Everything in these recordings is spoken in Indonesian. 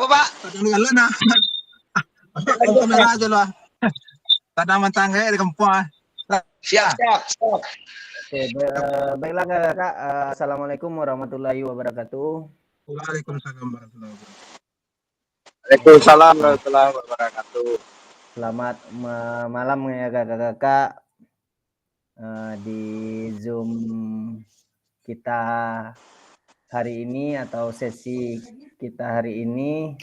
Apa Pak? Tagalog na. Ang kamera aja lah. Tanaman tangga di kampung. Siap. Oke, baiklah Kakak. Assalamualaikum warahmatullahi wabarakatuh. Waalaikumsalam warahmatullahi wabarakatuh. Waalaikumsalam warahmatullahi wabarakatuh. Selamat malam ya Kakak-kakak. Di Zoom kita hari ini atau sesi kita hari ini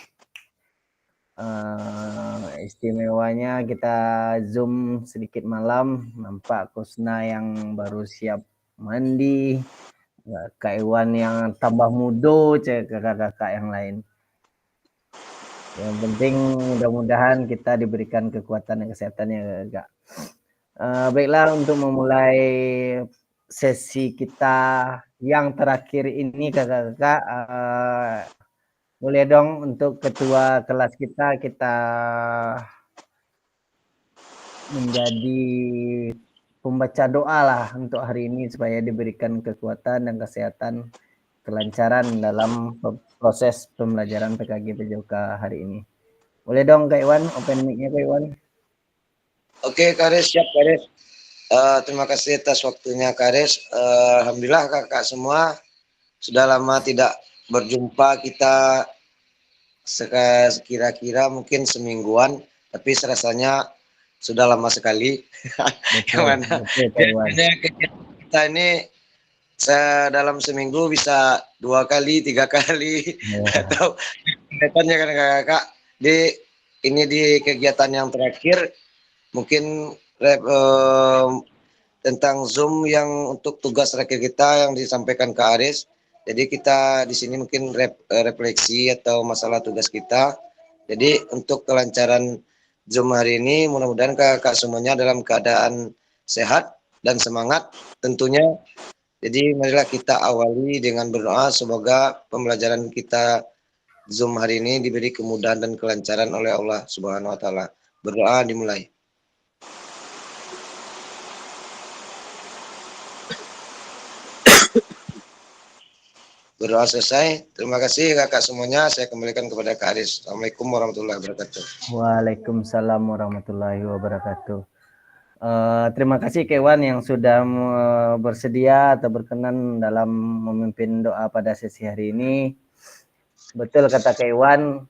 istimewanya kita Zoom sedikit malam. Nampak Kusna yang baru siap mandi, Kak Iwan yang tambah muda, kakak-kakak yang lain. Yang penting mudah-mudahan kita diberikan kekuatan dan kesehatan ya Kak. Baiklah, untuk memulai sesi kita yang terakhir ini kakak-kakak, boleh dong untuk ketua kelas kita menjadi pembaca doa lah untuk hari ini supaya diberikan kekuatan dan kesehatan, kelancaran dalam proses pembelajaran PKG PJOK hari ini. Boleh dong Kak Iwan, open mic-nya Kak Iwan. Oke Karis, siap Karis. Terima kasih atas waktunya Karis. Alhamdulillah kakak semua sudah lama tidak berjumpa, kita kira-kira mungkin semingguan, tapi rasanya sudah lama sekali. Gimana? Kita ini dalam seminggu bisa 2 kali, 3 kali, atau kegiatannya kan kakak. Di kegiatan yang terakhir mungkin tentang Zoom yang untuk tugas terakhir kita yang disampaikan ke Aris. Jadi kita di sini mungkin refleksi atau masalah tugas kita. Jadi untuk kelancaran Zoom hari ini mudah-mudahan kakak semuanya dalam keadaan sehat dan semangat tentunya. Jadi marilah kita awali dengan berdoa, semoga pembelajaran kita Zoom hari ini diberi kemudahan dan kelancaran oleh Allah Subhanahu wa taala. Berdoa dimulai. Berdoa selesai. Terima kasih kakak semuanya. Saya kembalikan kepada Kak Aris. Assalamualaikum warahmatullahi wabarakatuh. Waalaikumsalam warahmatullahi wabarakatuh. Terima kasih Kewan yang sudah bersedia atau berkenan dalam memimpin doa pada sesi hari ini. Betul kata Kewan,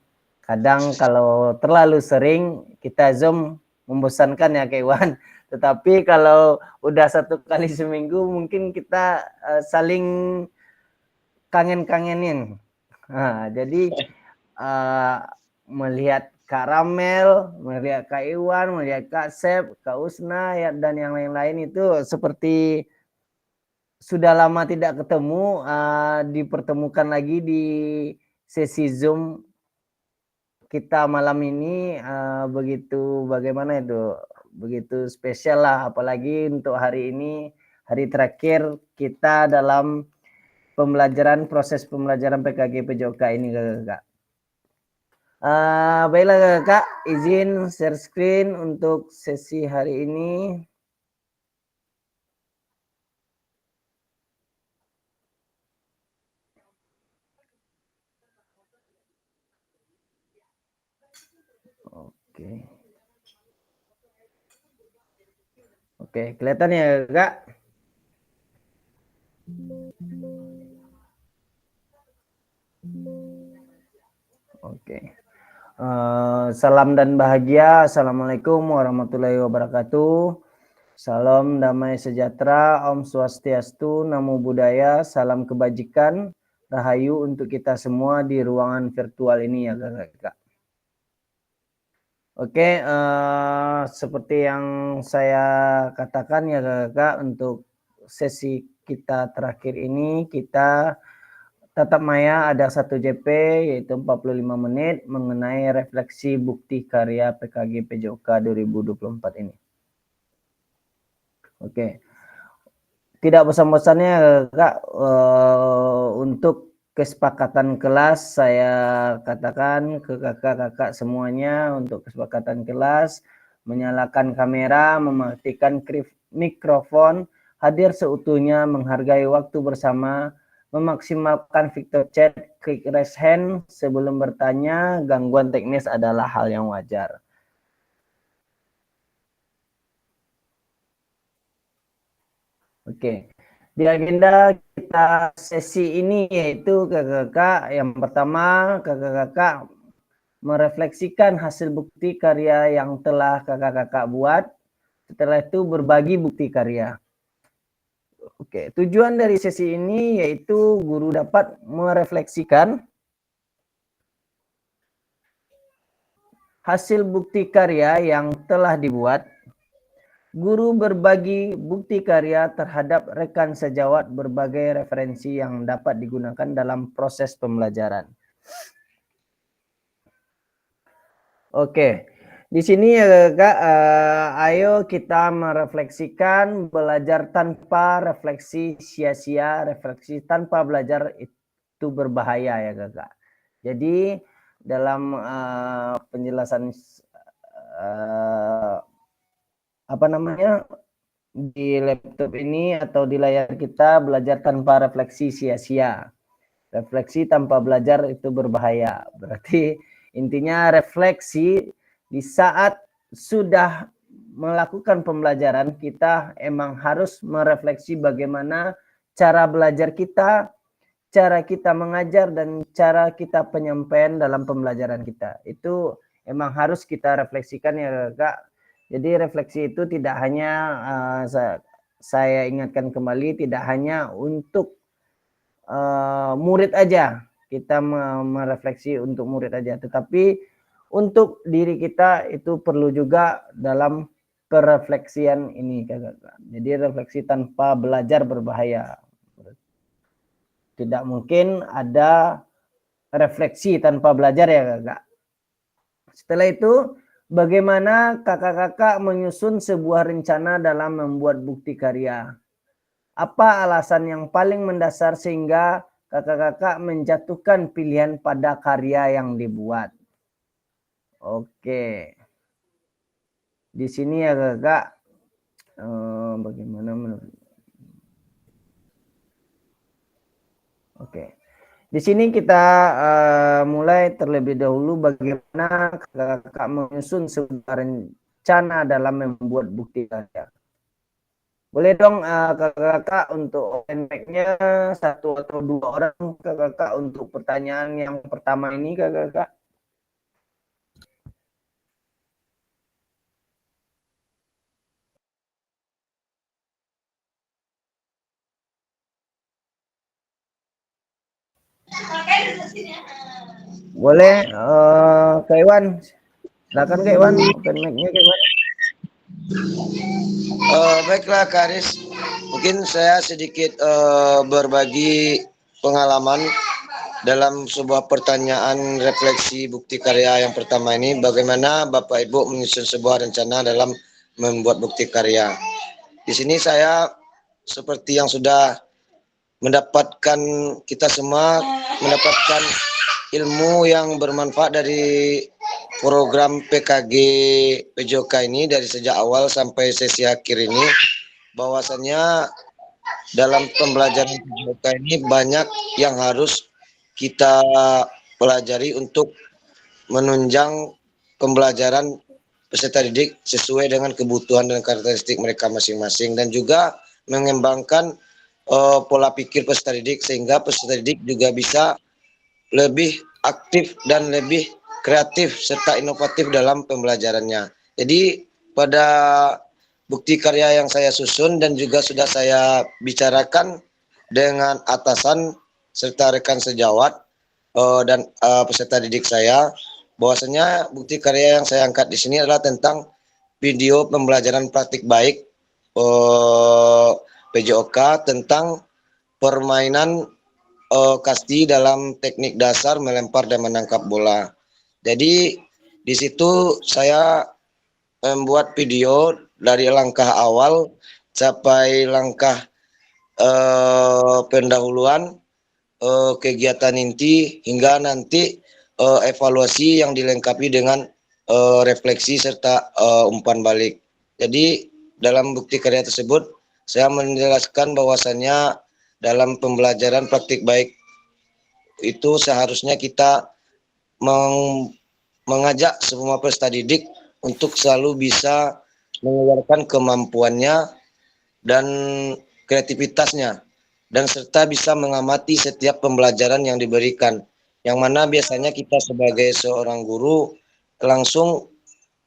kadang kalau terlalu sering kita Zoom membosankan ya Kewan. Tetapi kalau udah 1 kali seminggu mungkin kita saling kangen-kangenin. Jadi melihat Kak Ramel, melihat Kak Iwan, melihat Kak Sep, Kak Usna ya, dan yang lain-lain itu seperti sudah lama tidak ketemu, dipertemukan lagi di sesi Zoom kita malam ini, begitu bagaimana itu, begitu spesial lah, apalagi untuk hari ini, hari terakhir kita dalam pembelajaran, proses pembelajaran PKG PJOK ini kakak. Baiklah kakak, izin share screen untuk sesi hari ini. Oke, kelihatan ya kakak? Oke. Salam dan bahagia. Assalamualaikum warahmatullahi wabarakatuh. Salam damai sejahtera, Om Swastiastu, Namo Buddhaya, salam kebajikan, rahayu untuk kita semua di ruangan virtual ini ya kakak. Oke, seperti yang saya katakan ya kakak, untuk sesi kita terakhir ini kita tatap maya ada 1 JP yaitu 45 menit mengenai refleksi bukti karya PKG PJOK 2024 ini. Oke. Tidak bosan-bosannya Kak, untuk kesepakatan kelas saya katakan ke kakak-kakak semuanya untuk kesepakatan kelas, menyalakan kamera, mematikan mikrofon, hadir seutuhnya, menghargai waktu bersama, memaksimalkan fitur chat, klik raise hand sebelum bertanya, gangguan teknis adalah hal yang wajar. Oke, di agenda kita sesi ini yaitu kakak-kakak yang pertama kakak-kakak merefleksikan hasil bukti karya yang telah kakak-kakak buat. Setelah itu berbagi bukti karya. Oke, tujuan dari sesi ini yaitu guru dapat merefleksikan hasil bukti karya yang telah dibuat. Guru berbagi bukti karya terhadap rekan sejawat berbagai referensi yang dapat digunakan dalam proses pembelajaran. Oke, di sini ya Kak, ayo kita merefleksikan belajar tanpa refleksi sia-sia, refleksi tanpa belajar itu berbahaya ya Kakak. Jadi dalam penjelasan di laptop ini atau di layar kita, belajar tanpa refleksi sia-sia. Refleksi tanpa belajar itu berbahaya. Berarti intinya refleksi di saat sudah melakukan pembelajaran, kita emang harus merefleksi bagaimana cara belajar kita, cara kita mengajar, dan cara kita penyampaian dalam pembelajaran kita. Itu emang harus kita refleksikan ya Kak. Jadi refleksi itu tidak hanya saya ingatkan kembali, tidak hanya untuk murid aja, kita merefleksi untuk murid aja, tetapi untuk diri kita itu perlu juga dalam perefleksian ini Kakak. Jadi refleksi tanpa belajar berbahaya. Tidak mungkin ada refleksi tanpa belajar ya Kakak. Setelah itu, bagaimana kakak-kakak menyusun sebuah rencana dalam membuat bukti karya? Apa alasan yang paling mendasar sehingga kakak-kakak menjatuhkan pilihan pada karya yang dibuat? Oke. Di sini ya kakak, bagaimana menurut? Oke. Di sini kita mulai terlebih dahulu bagaimana kakak menyusun sebuah rencana dalam membuat bukti karya. Boleh dong kakak untuk open mic-nya 1 atau 2 orang kakak untuk pertanyaan yang pertama ini kakak. Boleh, Kak Iwan. Silakan Kak Iwan, open mic-nya Kak Iwan. Baiklah Kak Aris, mungkin saya sedikit berbagi pengalaman dalam sebuah pertanyaan refleksi bukti karya yang pertama ini, bagaimana Bapak Ibu menyusun sebuah rencana dalam membuat bukti karya. Di sini saya seperti yang sudah mendapatkan, kita semua mendapatkan ilmu yang bermanfaat dari program PKG PJOK ini dari sejak awal sampai sesi akhir ini, bahwasannya dalam pembelajaran PJOK ini banyak yang harus kita pelajari untuk menunjang pembelajaran peserta didik sesuai dengan kebutuhan dan karakteristik mereka masing-masing, dan juga mengembangkan pola pikir peserta didik sehingga peserta didik juga bisa lebih aktif dan lebih kreatif serta inovatif dalam pembelajarannya. Jadi pada bukti karya yang saya susun dan juga sudah saya bicarakan dengan atasan serta rekan sejawat dan peserta didik saya, bahwasanya bukti karya yang saya angkat di sini adalah tentang video pembelajaran praktik baik PJOK tentang permainan kasti dalam teknik dasar melempar dan menangkap bola. Jadi di situ saya membuat video dari langkah awal sampai langkah pendahuluan, kegiatan inti, hingga nanti evaluasi yang dilengkapi dengan refleksi serta umpan balik. Jadi dalam bukti karya tersebut saya menjelaskan bahwasannya dalam pembelajaran praktik baik itu seharusnya kita mengajak semua peserta didik untuk selalu bisa mengeluarkan kemampuannya dan kreativitasnya, dan serta bisa mengamati setiap pembelajaran yang diberikan, yang mana biasanya kita sebagai seorang guru langsung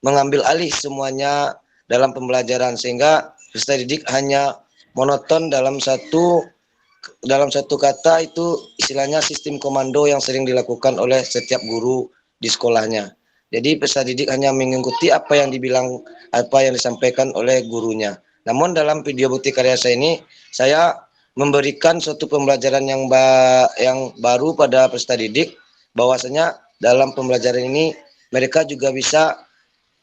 mengambil alih semuanya dalam pembelajaran, sehingga peserta didik hanya monoton dalam satu kata, itu istilahnya sistem komando yang sering dilakukan oleh setiap guru di sekolahnya. Jadi peserta didik hanya mengikuti apa yang disampaikan oleh gurunya. Namun dalam video bukti karya saya ini, saya memberikan suatu pembelajaran yang baru pada peserta didik, bahwasanya dalam pembelajaran ini mereka juga bisa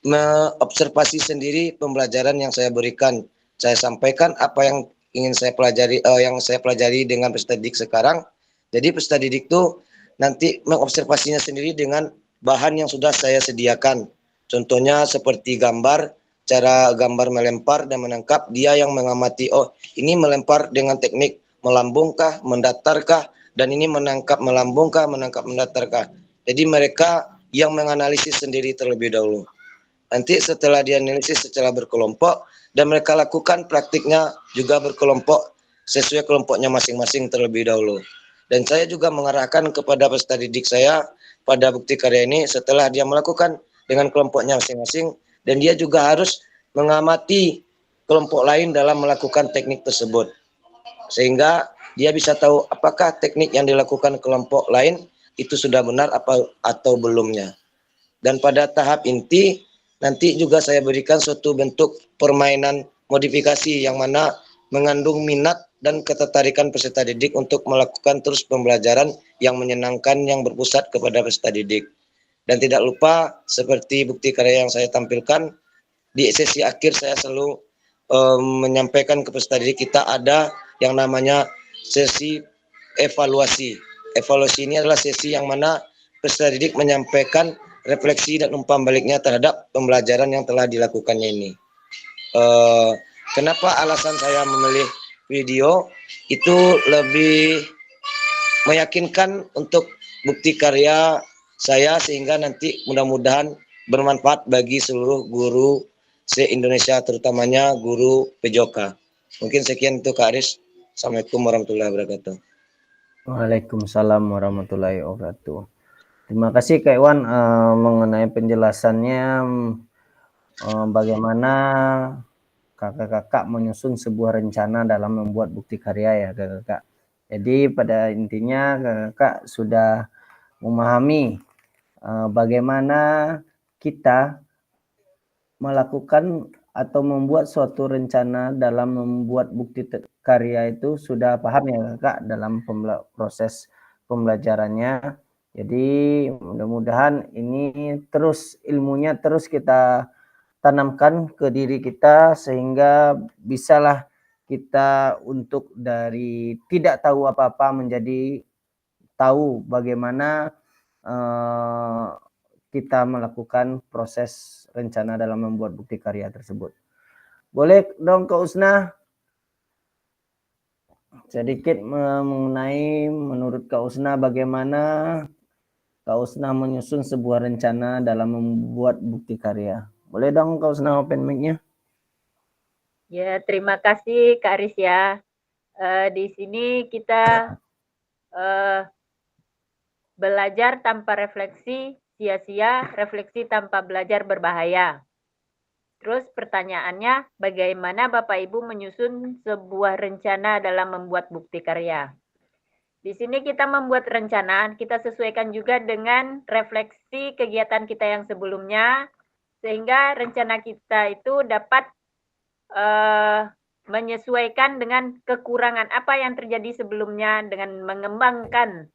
mengobservasi sendiri pembelajaran yang saya berikan. Saya sampaikan apa yang ingin saya pelajari dengan peserta didik sekarang. Jadi peserta didik itu nanti mengobservasinya sendiri dengan bahan yang sudah saya sediakan. Contohnya seperti gambar, cara gambar melempar dan menangkap, dia yang mengamati, oh ini melempar dengan teknik melambungkah, mendatarkah, dan ini menangkap melambungkah, menangkap mendatarkah. Jadi mereka yang menganalisis sendiri terlebih dahulu. Nanti setelah dianalisis secara berkelompok dan mereka lakukan praktiknya juga berkelompok sesuai kelompoknya masing-masing terlebih dahulu. Dan saya juga mengarahkan kepada peserta didik saya pada bukti karya ini, setelah dia melakukan dengan kelompoknya masing-masing, dan dia juga harus mengamati kelompok lain dalam melakukan teknik tersebut, sehingga dia bisa tahu apakah teknik yang dilakukan kelompok lain itu sudah benar atau belumnya. Dan pada tahap inti nanti juga saya berikan suatu bentuk permainan modifikasi yang mana mengandung minat dan ketertarikan peserta didik untuk melakukan terus pembelajaran yang menyenangkan yang berpusat kepada peserta didik. Dan tidak lupa seperti bukti karya yang saya tampilkan, di sesi akhir saya selalu menyampaikan ke peserta didik kita ada yang namanya sesi evaluasi. Evaluasi ini adalah sesi yang mana peserta didik menyampaikan refleksi dan umpan baliknya terhadap pembelajaran yang telah dilakukannya ini. Kenapa alasan saya memilih video itu lebih meyakinkan untuk bukti karya saya, sehingga nanti mudah-mudahan bermanfaat bagi seluruh guru se-Indonesia, terutamanya guru PJOK. Mungkin sekian itu Kak Aris. Assalamualaikum warahmatullahi wabarakatuh. Waalaikumsalam warahmatullahi wabarakatuh. Terima kasih Kak Iwan mengenai penjelasannya bagaimana kakak-kakak menyusun sebuah rencana dalam membuat bukti karya ya kakak. Jadi pada intinya kakak sudah memahami bagaimana kita melakukan atau membuat suatu rencana dalam membuat bukti karya itu sudah paham ya kakak dalam proses pembelajarannya. Jadi mudah-mudahan ini terus ilmunya terus kita tanamkan ke diri kita sehingga bisalah kita untuk dari tidak tahu apa-apa menjadi tahu bagaimana kita melakukan proses rencana dalam membuat bukti karya tersebut. Boleh dong Kak Usna sedikit mengenai menurut Kak Usna bagaimana Kak Usna menyusun sebuah rencana dalam membuat bukti karya. Boleh dong Kak Usna open mic-nya? Ya, terima kasih Kak Aris ya. Di sini kita belajar tanpa refleksi sia-sia, refleksi tanpa belajar berbahaya. Terus pertanyaannya, bagaimana Bapak Ibu menyusun sebuah rencana dalam membuat bukti karya? Di sini kita membuat rencana, kita sesuaikan juga dengan refleksi kegiatan kita yang sebelumnya, sehingga rencana kita itu dapat menyesuaikan dengan kekurangan apa yang terjadi sebelumnya dengan mengembangkan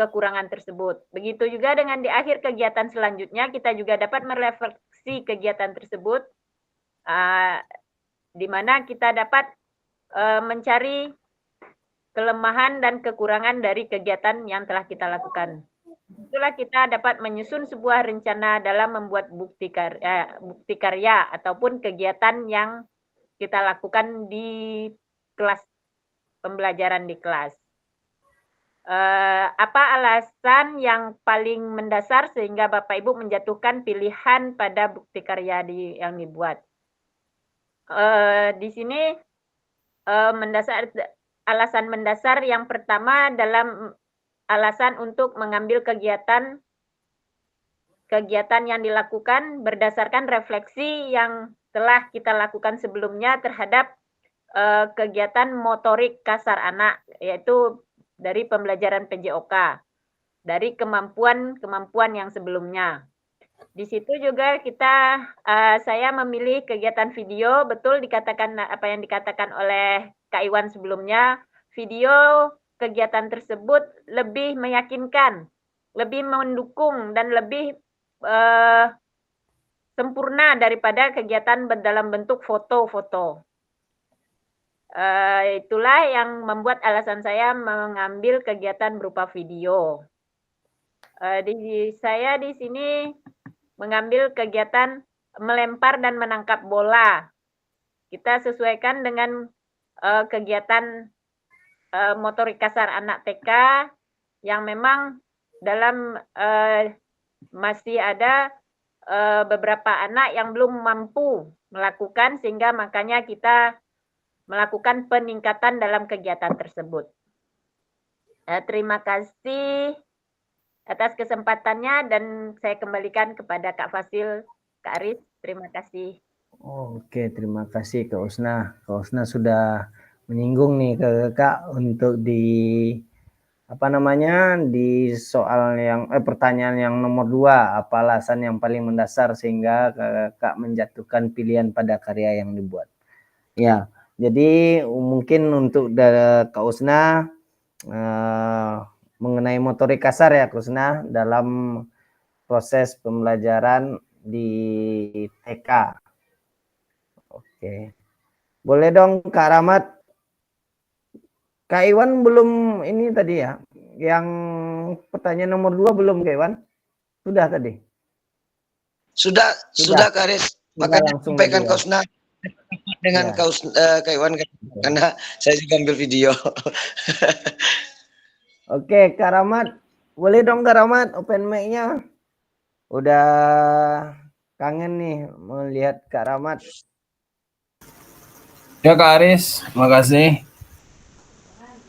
kekurangan tersebut. Begitu juga dengan di akhir kegiatan selanjutnya, kita juga dapat merefleksi kegiatan tersebut, di mana kita dapat mencari kelemahan dan kekurangan dari kegiatan yang telah kita lakukan. Itulah kita dapat menyusun sebuah rencana dalam membuat bukti karya ataupun kegiatan yang kita lakukan di kelas pembelajaran di kelas. Apa alasan yang paling mendasar sehingga Bapak Ibu menjatuhkan pilihan pada bukti karya yang dibuat? Di sini alasan mendasar yang pertama dalam alasan untuk mengambil kegiatan yang dilakukan berdasarkan refleksi yang telah kita lakukan sebelumnya terhadap kegiatan motorik kasar anak, yaitu dari pembelajaran PJOK, dari kemampuan yang sebelumnya. Di situ juga saya memilih kegiatan video, betul dikatakan apa yang dikatakan oleh Kak Iwan sebelumnya, video kegiatan tersebut lebih meyakinkan, lebih mendukung dan lebih sempurna daripada kegiatan dalam bentuk foto-foto. Itulah yang membuat alasan saya mengambil kegiatan berupa video. Saya di sini mengambil kegiatan melempar dan menangkap bola. Kita sesuaikan dengan kegiatan motorik kasar anak TK yang memang dalam masih ada beberapa anak yang belum mampu melakukan, sehingga makanya kita melakukan peningkatan dalam kegiatan tersebut. Terima kasih atas kesempatannya dan saya kembalikan kepada Kak Fasil, Kak Aris. Terima kasih. Oke, terima kasih Kak Usna. Kak Usna sudah menyinggung nih ke Kak untuk di soal yang pertanyaan yang nomor 2, apa alasan yang paling mendasar sehingga Kak menjatuhkan pilihan pada karya yang dibuat. Ya, jadi mungkin untuk Kak Usna mengenai motorik kasar ya Kak Usna dalam proses pembelajaran di TK. Oke. Boleh dong Kak Rahmat. Kak Iwan belum ini tadi ya. Yang pertanyaan nomor 2 belum Kak Iwan? Sudah tadi? Sudah Kak Aris. Makanya sampaikan Kak Usna dengan Kak Iwan karena saya juga ambil video. Oke, Kak Rahmat. Boleh dong Kak Rahmat open mic-nya. Udah kangen nih melihat Kak Rahmat. Ya Kak Aris, makasih.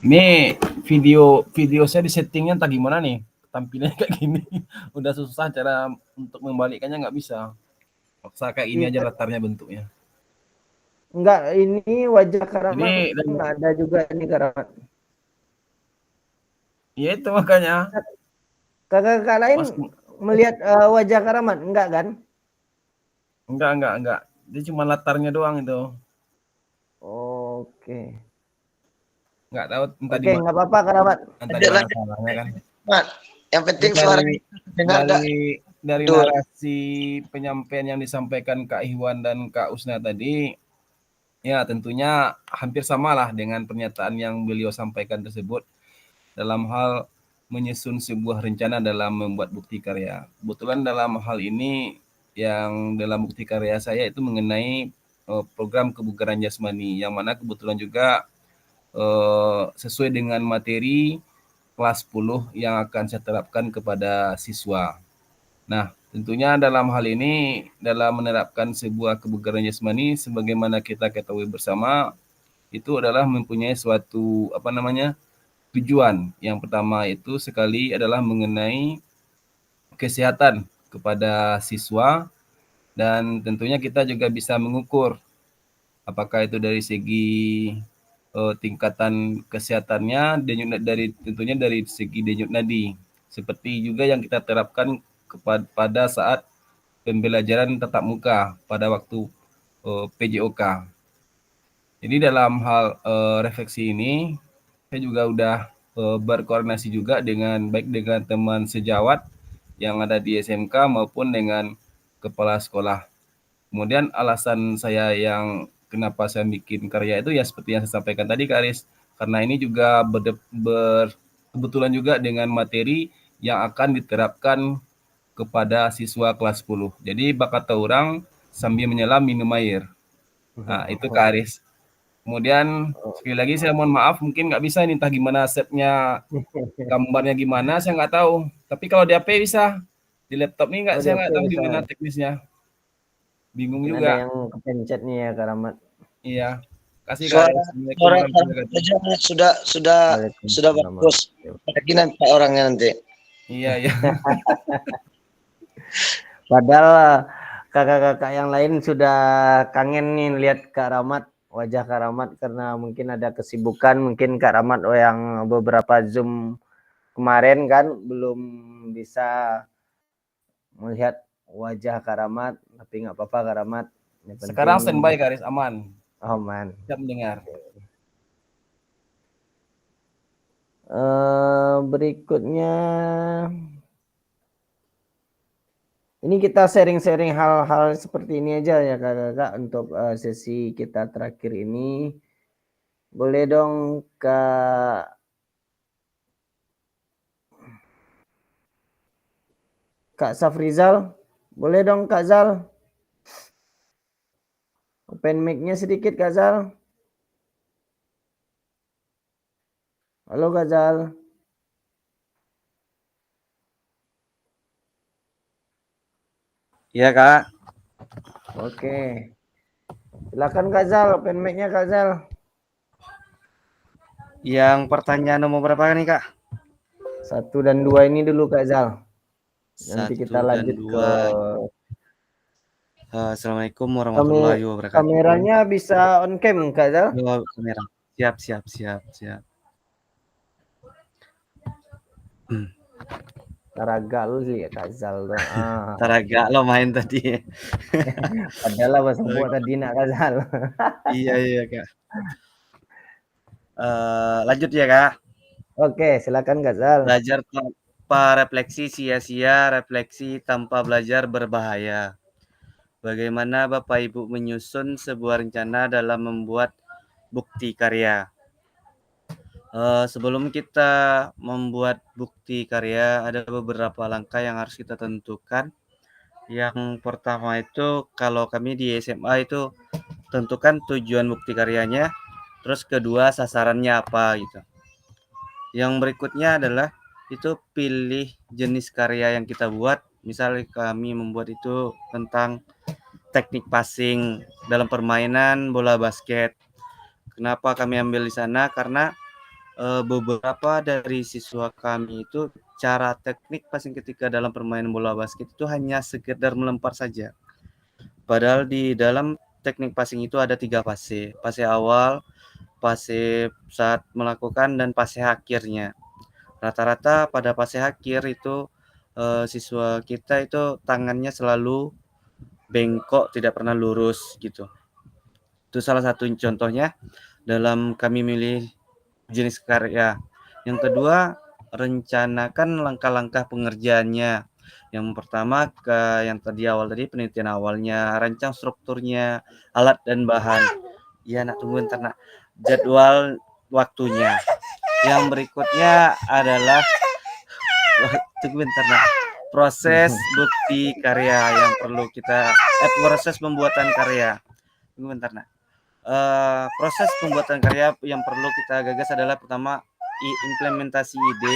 Ini video saya di settingnya entah gimana nih, tampilannya kayak gini. Udah susah cara untuk membalikkannya, nggak bisa. Paksa kayak gini aja latarnya bentuknya. Enggak, ini wajah Kak Rahmat Ini nggak ada juga ini Kak Rahmat. Iya itu makanya. Kakak lain melihat wajah Kak Rahmat enggak kan? Enggak. Dia cuma latarnya doang itu. Oke. Nggak tahu entah Oke, nggak apa-apa Kak Rahmat. Entah di mana salahnya kan. Yang penting suara dari narasi penyampaian yang disampaikan Kak Iwan dan Kak Usna tadi, ya tentunya hampir samalah dengan pernyataan yang beliau sampaikan tersebut dalam hal menyusun sebuah rencana dalam membuat bukti karya. Kebetulan dalam hal ini yang dalam bukti karya saya itu mengenai program kebugaran jasmani, yang mana kebetulan juga sesuai dengan materi kelas 10 yang akan saya terapkan kepada siswa. Nah, tentunya dalam hal ini, dalam menerapkan sebuah kebugaran jasmani, sebagaimana kita ketahui bersama, itu adalah mempunyai suatu tujuan. Yang pertama itu sekali adalah mengenai kesehatan kepada siswa, dan tentunya kita juga bisa mengukur apakah itu dari segi tingkatan kesehatannya, tentunya dari segi denyut nadi, seperti juga yang kita terapkan pada saat pembelajaran tatap muka pada waktu PJOK. Jadi dalam hal refleksi ini, saya juga udah berkoordinasi juga baik dengan teman sejawat yang ada di SMK maupun dengan kepala sekolah. Kemudian alasan saya yang kenapa saya bikin karya itu ya seperti yang saya sampaikan tadi Kak Aris, karena ini juga kebetulan juga dengan materi yang akan diterapkan kepada siswa kelas 10. Jadi bakat orang sambil menyelam minum air. Nah, itu Kak Aris. Kemudian sekali lagi saya mohon maaf, mungkin nggak bisa ini entah gimana setnya, gambarnya gimana, saya nggak tahu. Tapi kalau di HP bisa, di laptop ini Oh, saya DP nggak tahu bisa. gimana teknisnya, bingung Mungkin ada juga. yang kepencet nih ya, Kak Rahmat. Iya, kasih Kak Suara Aris. Assalamualaikum suara warahmatullahi wabarakatuh. Karamat sudah Waalaikumsalam. bagus. Lagi nampak orangnya nanti. Iya, iya. Padahal kakak-kakak yang lain sudah kangen nih lihat Kak Rahmat, wajah Kak Rahmat, karena mungkin ada kesibukan, mungkin Kak Rahmat yang beberapa Zoom kemarin kan belum bisa melihat wajah Kak Rahmat, tapi nggak apa-apa Kak Rahmat. Yang penting Sekarang standby Kak Aris, aman. aman. Siap mendengar. Berikutnya ini kita sharing-sharing hal-hal seperti ini aja ya kakak-kakak untuk sesi kita terakhir ini. Boleh dong Kak Safrizal? Boleh dong Kak Zal? Open mic-nya sedikit Kak Zal. Halo Kak Zal. Iya Kak. Oke. Silakan Kak Zal, open mic-nya Kak Zal. Yang pertanyaan nomor berapa nih Kak? 1 dan 2 ini dulu Kak Zal. Nanti 1 kita dan lanjut 2. ke Assalamualaikum warahmatullahi wabarakatuh. kameranya bisa on cam Kak Zal? Kamera. Siap. Taraga lu sih ya Kak Zal tuh. Taraga lo main tadi. Padahal bahasa buat tadi nak Kak Zal. Iya Kak. Lanjut ya Kak. Oke, silakan Kak Zal. Belajar tanpa refleksi sia-sia, refleksi tanpa belajar berbahaya. Bagaimana Bapak Ibu menyusun sebuah rencana dalam membuat bukti karya? Sebelum kita membuat bukti karya, ada beberapa langkah yang harus kita tentukan. Yang pertama itu, kalau kami di SMA itu tentukan tujuan bukti karyanya, terus kedua sasarannya apa gitu. Yang berikutnya adalah itu pilih jenis karya yang kita buat. Misalnya kami membuat itu tentang teknik passing dalam permainan bola basket. Kenapa kami ambil di sana? Karena beberapa dari siswa kami itu cara teknik passing ketika dalam permainan bola basket itu hanya sekedar melempar saja. Padahal di dalam teknik passing itu ada 3 fase. Fase awal, fase saat melakukan, dan fase akhirnya. Rata-rata pada fase akhir itu siswa kita itu tangannya selalu bengkok, tidak pernah lurus gitu. Itu salah satu contohnya dalam kami milih jenis karya. Yang kedua, rencanakan langkah-langkah pengerjaannya. Yang pertama yang tadi penelitian awalnya, rancang strukturnya, alat dan bahan. Ya nak, tunggu ntar nak. Jadwal waktunya. Yang berikutnya adalah tunggu bentar nak. Proses bukti karya yang perlu kita proses pembuatan karya. Tunggu bentar nak. Proses pembuatan karya yang perlu kita gagas adalah pertama implementasi ide.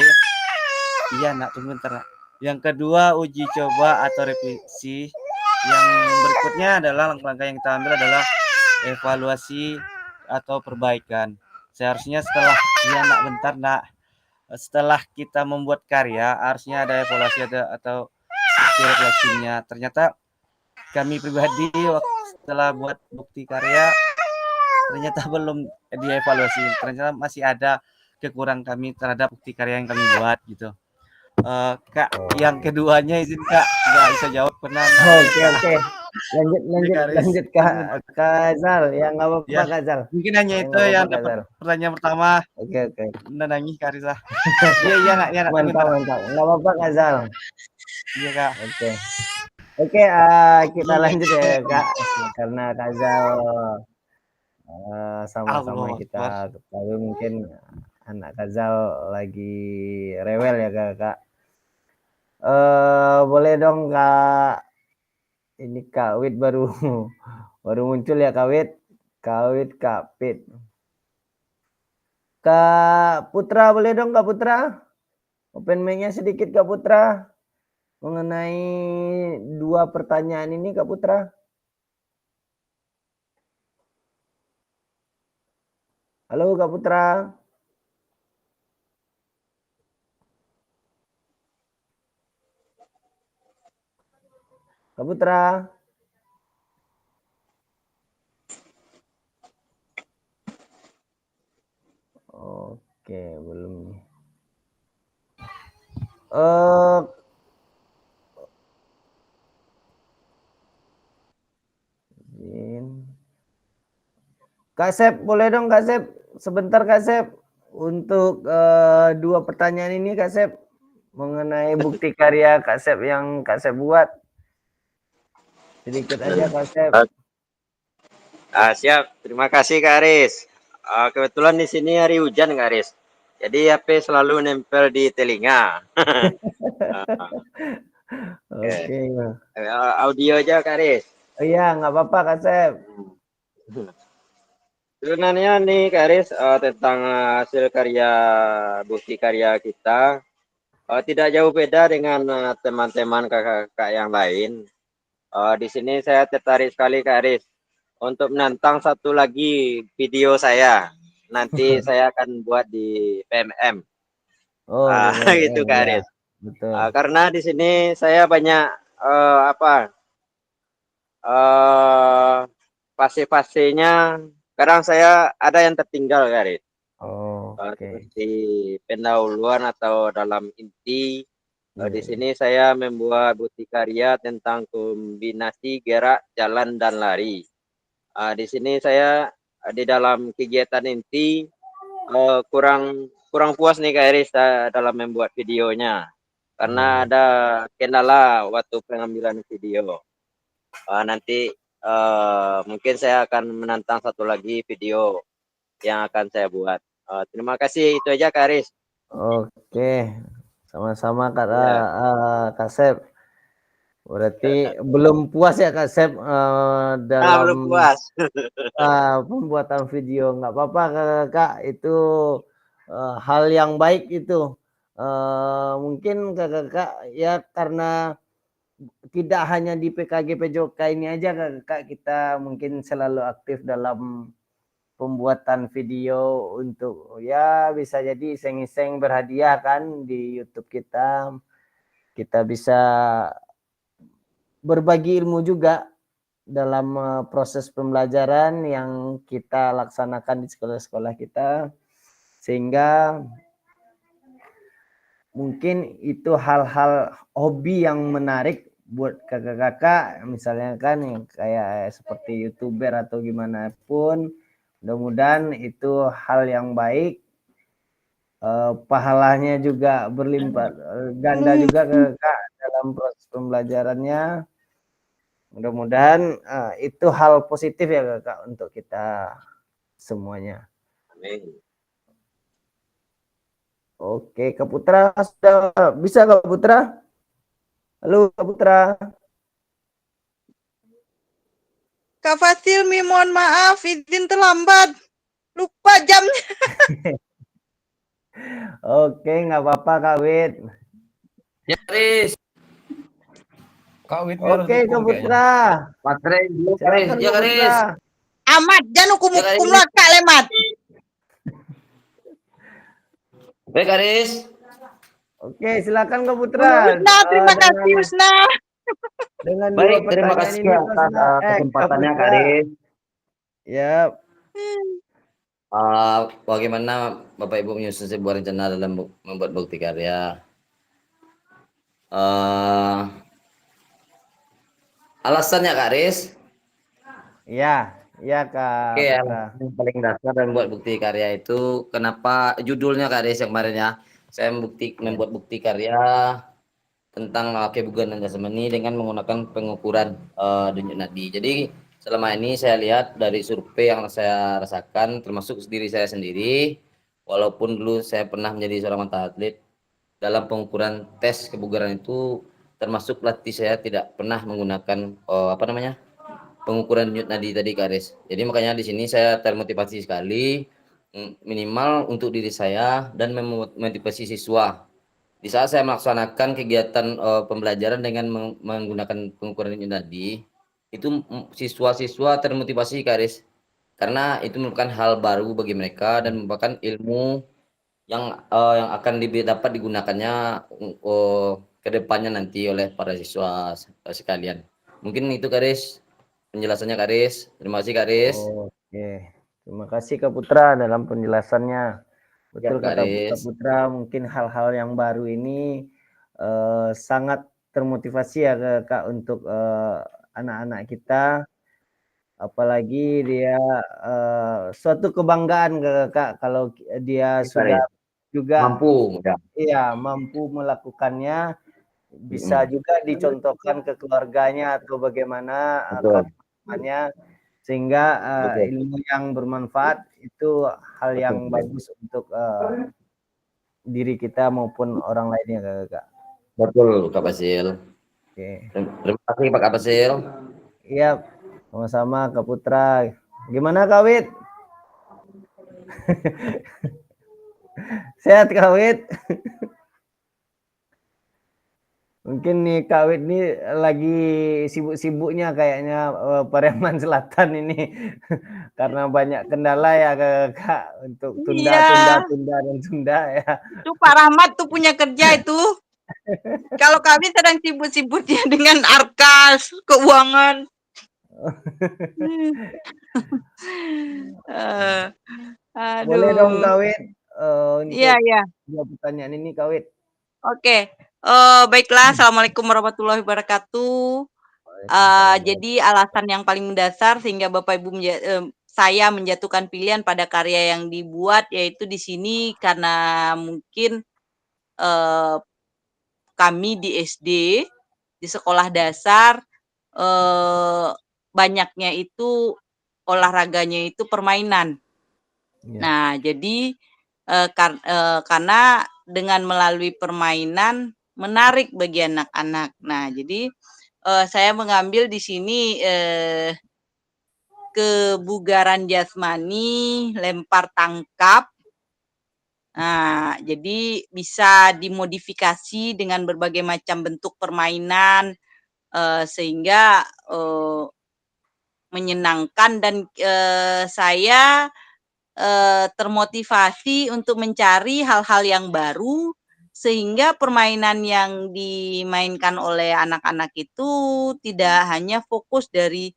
Iya nak, tunggu bentar nak. Yang kedua uji coba atau revisi. Yang berikutnya adalah langkah-langkah yang kita ambil adalah evaluasi atau perbaikan. Seharusnya setelah kita membuat karya harusnya ada evaluasi atau refleksinya. Ternyata kami pribadi setelah buat bukti karya ternyata belum dievaluasi, ternyata masih ada kekurangan kami terhadap bukti karya yang kami buat gitu. Kak, yang keduanya izin Kak, nggak bisa jawab pernah. Oke. Lanjut Kak Zal, ya nggak apa-apa Ya, Kak Zal. mungkin hanya itu yang pertanyaan pertama. Oke. Udah nangis Kak Risa. Iya nak. Mantap. Nggak apa-apa Kak Zal. Iya Kak. Oke, kita lanjut ya Kak, karena Kak Zal sama-sama kita ketahui mungkin anak Kak Zal lagi rewel ya Kak. Boleh dong Kak, ini Kak Wid baru muncul ya Kak Wid. Kawit Kapit. Kak Putra, boleh dong Kak Putra? Open mic-nya sedikit Kak Putra. Mengenai 2 pertanyaan ini Kak Putra. Halo Kak Putra. Kak Putra. Oke, belum nih. Kak Sep, boleh dong Kak Sep? Sebentar Kak Sep. Untuk 2 pertanyaan ini Kak Sep. Mengenai bukti karya Kak Sep yang Kak Sep buat. Sedikit aja Kak Sep. Siap, terima kasih Kak Aris. Kebetulan di sini hari hujan Kak Aris. Jadi HP selalu nempel di telinga. Oke. Audio aja Kak Aris. Iya, nggak apa-apa Kak Sep. Sebenarnya nih Kak Aris tentang hasil karya bukti karya kita tidak jauh beda dengan teman-teman kakak yang lain. Di sini saya tertarik sekali Kak Aris untuk menantang satu lagi video saya. Nanti saya akan buat di PMM. Oh, Gitu Kak ya, Aris. betul. Karena di sini saya banyak fase-fasenya. Kadang saya ada yang tertinggal Kak Aris. Oke. Seperti pendahuluan atau dalam inti. Di sini saya membuat bukti karya tentang kombinasi gerak, jalan, dan lari. Di sini saya di dalam kegiatan inti kurang puas nih Kak Iris dalam membuat videonya karena ada kendala waktu pengambilan video. Nanti mungkin saya akan menantang satu lagi video yang akan saya buat. Terima kasih, itu aja Kak Iris. Oke, sama-sama Kak, Ya. Kak Sep. Berarti belum puas ya Kak Sep dalam Belum puas. pembuatan video. Nggak apa-apa Kak, itu hal yang baik itu. Mungkin Kakak ya karena tidak hanya di PKG PJOK ini aja Kak, kita mungkin selalu aktif dalam pembuatan video untuk ya bisa jadi iseng-iseng berhadiah kan di YouTube kita. Kita bisa berbagi ilmu juga dalam proses pembelajaran yang kita laksanakan di sekolah-sekolah kita, sehingga mungkin itu hal-hal hobi yang menarik buat kakak-kakak misalnya kan yang kayak seperti YouTuber atau gimana pun. Mudah-mudahan itu hal yang baik, pahalanya juga berlimpah ganda juga kakak dalam proses pembelajarannya. Mudah-mudahan itu hal positif ya kakak untuk kita semuanya. Amin. Oke, Kak Putra sudah bisa Kak Putra? Halo Kak Putra. Kak Fasil, mohon maaf, izin terlambat. Lupa jamnya. Oke, nggak apa-apa Kak Wit. Ya, Riz. Kak Wit Oke, Kak Putra. Baterai dulu Silakan Ya, Kak Putra. Amat, jangan hukum Kak Lemat. Baik, Aris. Oke, silakan Kak Putra. Usna, terima kasih Usna. Dengan Baik, dua terima pertanyaan kasih ini, atas kesempatannya Kak Aris. Ya, Bagaimana Bapak Ibu menyusun sebuah rencana dalam membuat bukti karya? Alasannya Kak Aris? ya Kak Oke, Putra. yang paling dasar dalam membuat bukti karya itu kenapa judulnya Kak Aris yang kemarin ya? Saya membuat bukti karya tentang kebugaran dan jasmani dengan menggunakan pengukuran denyut nadi. Jadi selama ini saya lihat dari survei yang saya rasakan, termasuk diri saya sendiri, walaupun dulu saya pernah menjadi seorang mantan atlet, dalam pengukuran tes kebugaran itu termasuk pelatih saya tidak pernah menggunakan pengukuran denyut nadi tadi Kak Aris. Jadi makanya di sini saya termotivasi sekali, minimal untuk diri saya dan memotivasi siswa. Di saat saya melaksanakan kegiatan pembelajaran dengan menggunakan pengukuran denyut nadi, itu siswa-siswa termotivasi Kak Aris. Karena itu merupakan hal baru bagi mereka dan merupakan ilmu yang akan dapat digunakannya ke depannya nanti oleh para siswa sekalian. Mungkin itu Kak Aris, penjelasannya Kak Aris. Terima kasih Kak Aris. Oke, terima kasih Kak Putra dalam penjelasannya. Betul Kak kata Aris. Kak Putra, mungkin hal-hal yang baru ini sangat termotivasi ya Kak untuk anak-anak kita. Apalagi dia suatu kebanggaan Kak kalau dia sudah juga Mampu. Ya. iya mampu melakukannya, bisa juga dicontohkan ke keluarganya atau bagaimana Betul. temannya, sehingga Betul. ilmu yang bermanfaat itu hal yang bagus untuk diri kita maupun orang lainnya Kak. Betul Kak Basil. Oke. Terima kasih Pak Kak Basil. Iya, sama-sama Kak Putra. Gimana Kak Wit? Sehat Kak Wit? Mungkin nih Kak Wit nih lagi sibuk-sibuknya kayaknya Pariaman Selatan ini karena banyak kendala ya Kak untuk tunda ya. Itu Pak Rahmat tuh punya kerja itu. Kalau kami sedang sibuk-sibuknya dengan arkas, keuangan. Boleh dong Aduh. Kak Wit untuk Iya, iya. jawab pertanyaan ini Kak Wit. Oke. Baiklah, Assalamualaikum warahmatullahi wabarakatuh. Jadi alasan yang paling mendasar sehingga Bapak Ibu saya menjatuhkan pilihan pada karya yang dibuat yaitu di sini karena mungkin kami di SD, di sekolah dasar banyaknya itu olahraganya itu permainan. Nah, jadi karena dengan melalui permainan menarik bagi anak-anak. Nah, jadi saya mengambil di sini kebugaran jasmani, lempar tangkap. Nah, jadi bisa dimodifikasi dengan berbagai macam bentuk permainan sehingga menyenangkan dan saya termotivasi untuk mencari hal-hal yang baru sehingga permainan yang dimainkan oleh anak-anak itu tidak hanya fokus dari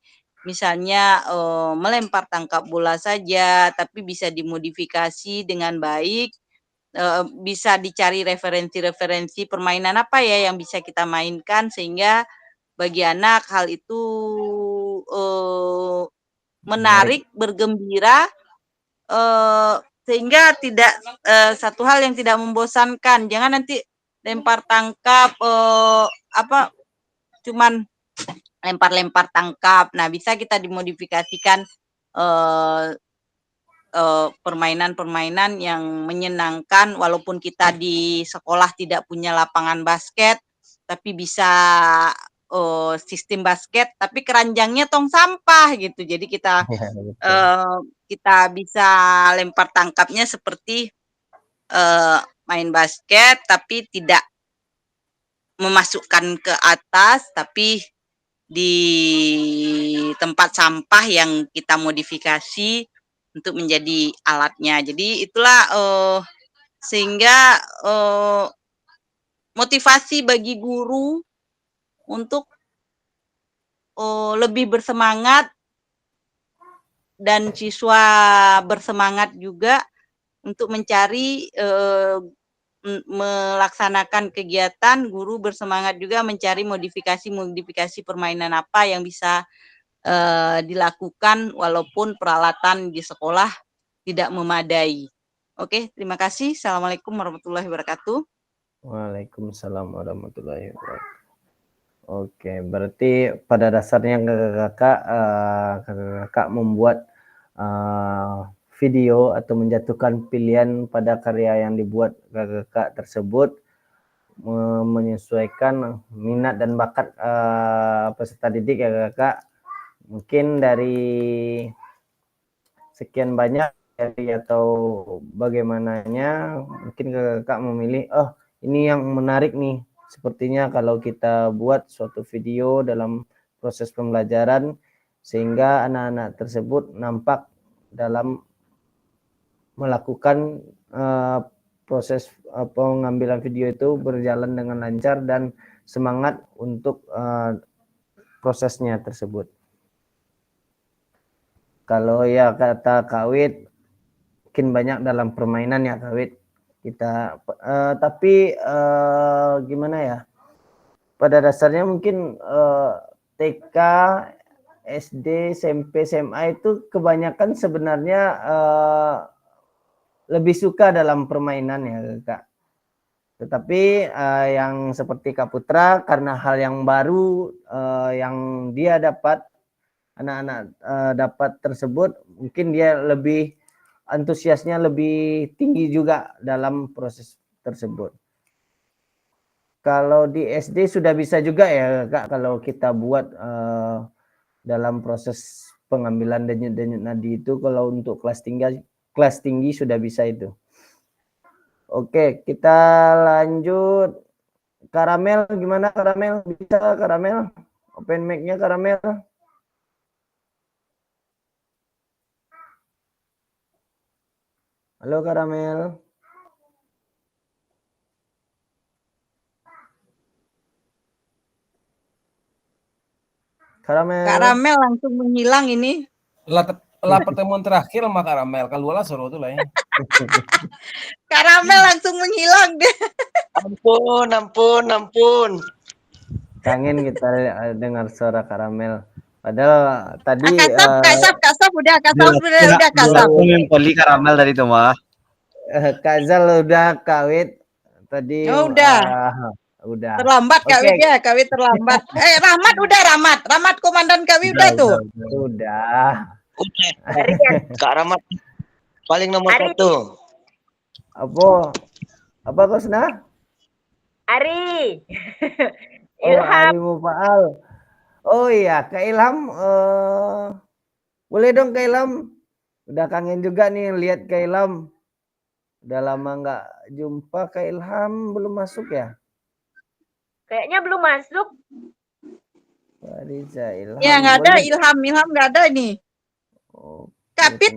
misalnya melempar tangkap bola saja, tapi bisa dimodifikasi dengan baik, bisa dicari referensi-referensi permainan apa ya yang bisa kita mainkan sehingga bagi anak hal itu menarik, bergembira, sehingga tidak satu hal yang tidak membosankan. Jangan nanti lempar tangkap cuman lempar-lempar tangkap. Nah, bisa kita dimodifikasikan permainan-permainan yang menyenangkan walaupun kita di sekolah tidak punya lapangan basket, tapi bisa sistem basket tapi keranjangnya tong sampah gitu. Jadi kita kita bisa lempar tangkapnya seperti main basket tapi tidak memasukkan ke atas tapi di tempat sampah yang kita modifikasi untuk menjadi alatnya. Jadi itulah sehingga motivasi bagi guru untuk lebih bersemangat dan siswa bersemangat juga untuk mencari melaksanakan kegiatan, guru bersemangat juga mencari modifikasi permainan apa yang bisa dilakukan walaupun peralatan di sekolah tidak memadai. Oke, terima kasih. Assalamualaikum warahmatullahi wabarakatuh. Waalaikumsalam warahmatullahi wabarakatuh. Oke, berarti pada dasarnya kakak membuat video atau menjatuhkan pilihan pada karya yang dibuat kakak tersebut menyesuaikan minat dan bakat peserta didik ya kakak. Mungkin dari sekian banyak atau bagaimananya, mungkin kakak memilih, oh ini yang menarik nih. Sepertinya kalau kita buat suatu video dalam proses pembelajaran, sehingga anak-anak tersebut nampak dalam melakukan proses pengambilan video itu berjalan dengan lancar dan semangat untuk prosesnya tersebut. Kalau ya kata Kak Wid, mungkin banyak dalam permainan ya Kak Wid. Kita tapi gimana ya? Pada dasarnya mungkin TK, SD, SMP, SMA itu kebanyakan sebenarnya lebih suka dalam permainan ya Kak. Tetapi yang seperti Kak Putra, karena hal yang baru yang dia dapat, anak-anak dapat tersebut, mungkin dia lebih antusiasnya lebih tinggi juga dalam proses tersebut. Kalau di SD sudah bisa juga ya Kak, kalau kita buat dalam proses pengambilan denyut-denyut nadi itu, kalau untuk kelas tinggi sudah bisa itu. Oke, kita lanjut. Karamel, gimana Karamel? Bisa Karamel? Open mic-nya Karamel. Halo Karamel. Karamel langsung menghilang ini. Lah pertemuan terakhir sama Karamel, keluarlah suruh tuh lah ya. Karamel langsung menghilang deh. Ampun. Kangen kita dengar suara Karamel. Padahal tadi Kak Saf udah Kak Saf. Aku mempoli Karamel dari itu mah. Kak Zal udah, Kak Wid tadi. Oh, udah. Udah. Terlambat Kak Wid ya, Kak Wid terlambat. Rahmat udah, Rahmat komandan Kak Wid udah tuh. Udah. Kak Rahmat paling nomor 1. Apa Kosna? Ari. Ilham. Ari Mufaal. Oh iya, Kak Ilham, boleh dong Kak Ilham. Udah kangen juga nih lihat Kak Ilham. Udah lama nggak jumpa. Kak Ilham belum masuk ya? Kayaknya belum masuk. Fariza Ilham. Ya nggak ada, Ilham nggak ada nih. Oh, Kapit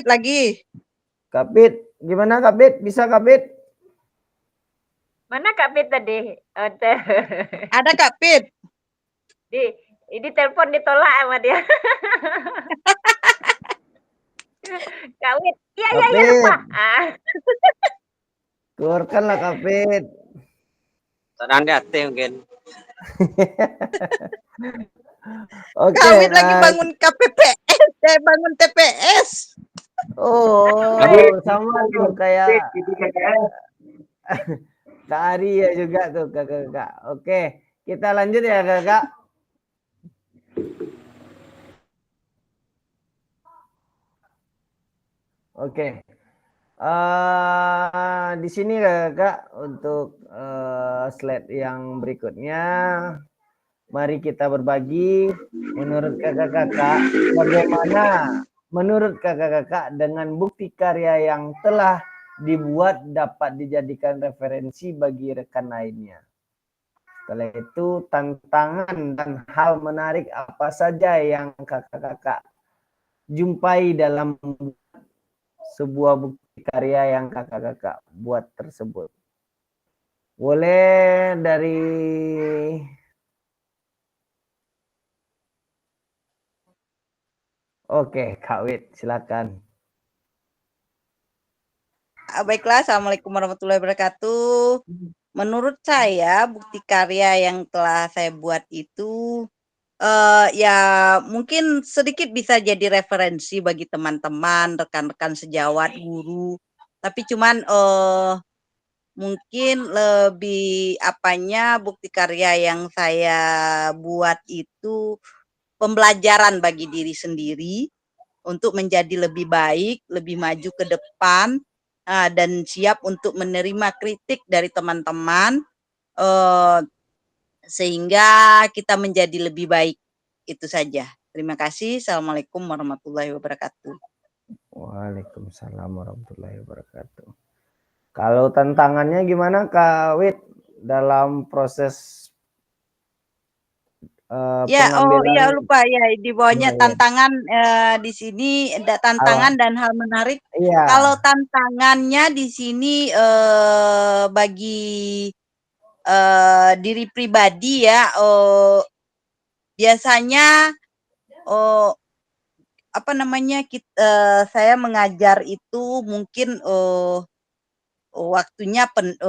lagi. Kapit, gimana Kapit? Bisa Kapit? Mana Kapit tadi? Ada Kapit. Ini telepon ditolak sama dia. Kawit. Iya lupa. Keluarkanlah Kapit. Tenang di hati mungkin. Oke. Kawit lagi bangun KPPS, bangun TPS. Oh, sama tuh kayak Kak Ari ya juga tuh kakak. Oke, kita lanjut ya kakak. Oke. Di sini kakak untuk slide yang berikutnya. Mari kita berbagi menurut kakak-kakak bagaimana menurut kakak-kakak dengan bukti karya yang telah dibuat dapat dijadikan referensi bagi rekan lainnya. Setelah itu tantangan dan hal menarik apa saja yang kakak-kakak jumpai dalam sebuah bukti karya yang kakak-kakak buat tersebut. Boleh dari Oke, Kak Wid, silakan. Baiklah, Assalamualaikum warahmatullahi wabarakatuh. Menurut saya, bukti karya yang telah saya buat itu ya mungkin sedikit bisa jadi referensi bagi teman-teman, rekan-rekan sejawat, guru. Tapi cuman mungkin lebih apanya bukti karya yang saya buat itu pembelajaran bagi diri sendiri untuk menjadi lebih baik, lebih maju ke depan, dan siap untuk menerima kritik dari teman-teman sehingga kita menjadi lebih baik. Itu saja. Terima kasih. Assalamualaikum warahmatullahi wabarakatuh. Waalaikumsalam warahmatullahi wabarakatuh. Kalau tantangannya gimana Kak Wit dalam proses Ya, oh pengambilan? iya lupa ya di bawahnya Iya. tantangan di sini ada tantangan dan hal menarik. Iya. Kalau tantangannya di sini bagi diri pribadi ya, biasanya apa namanya saya mengajar itu mungkin waktunya 3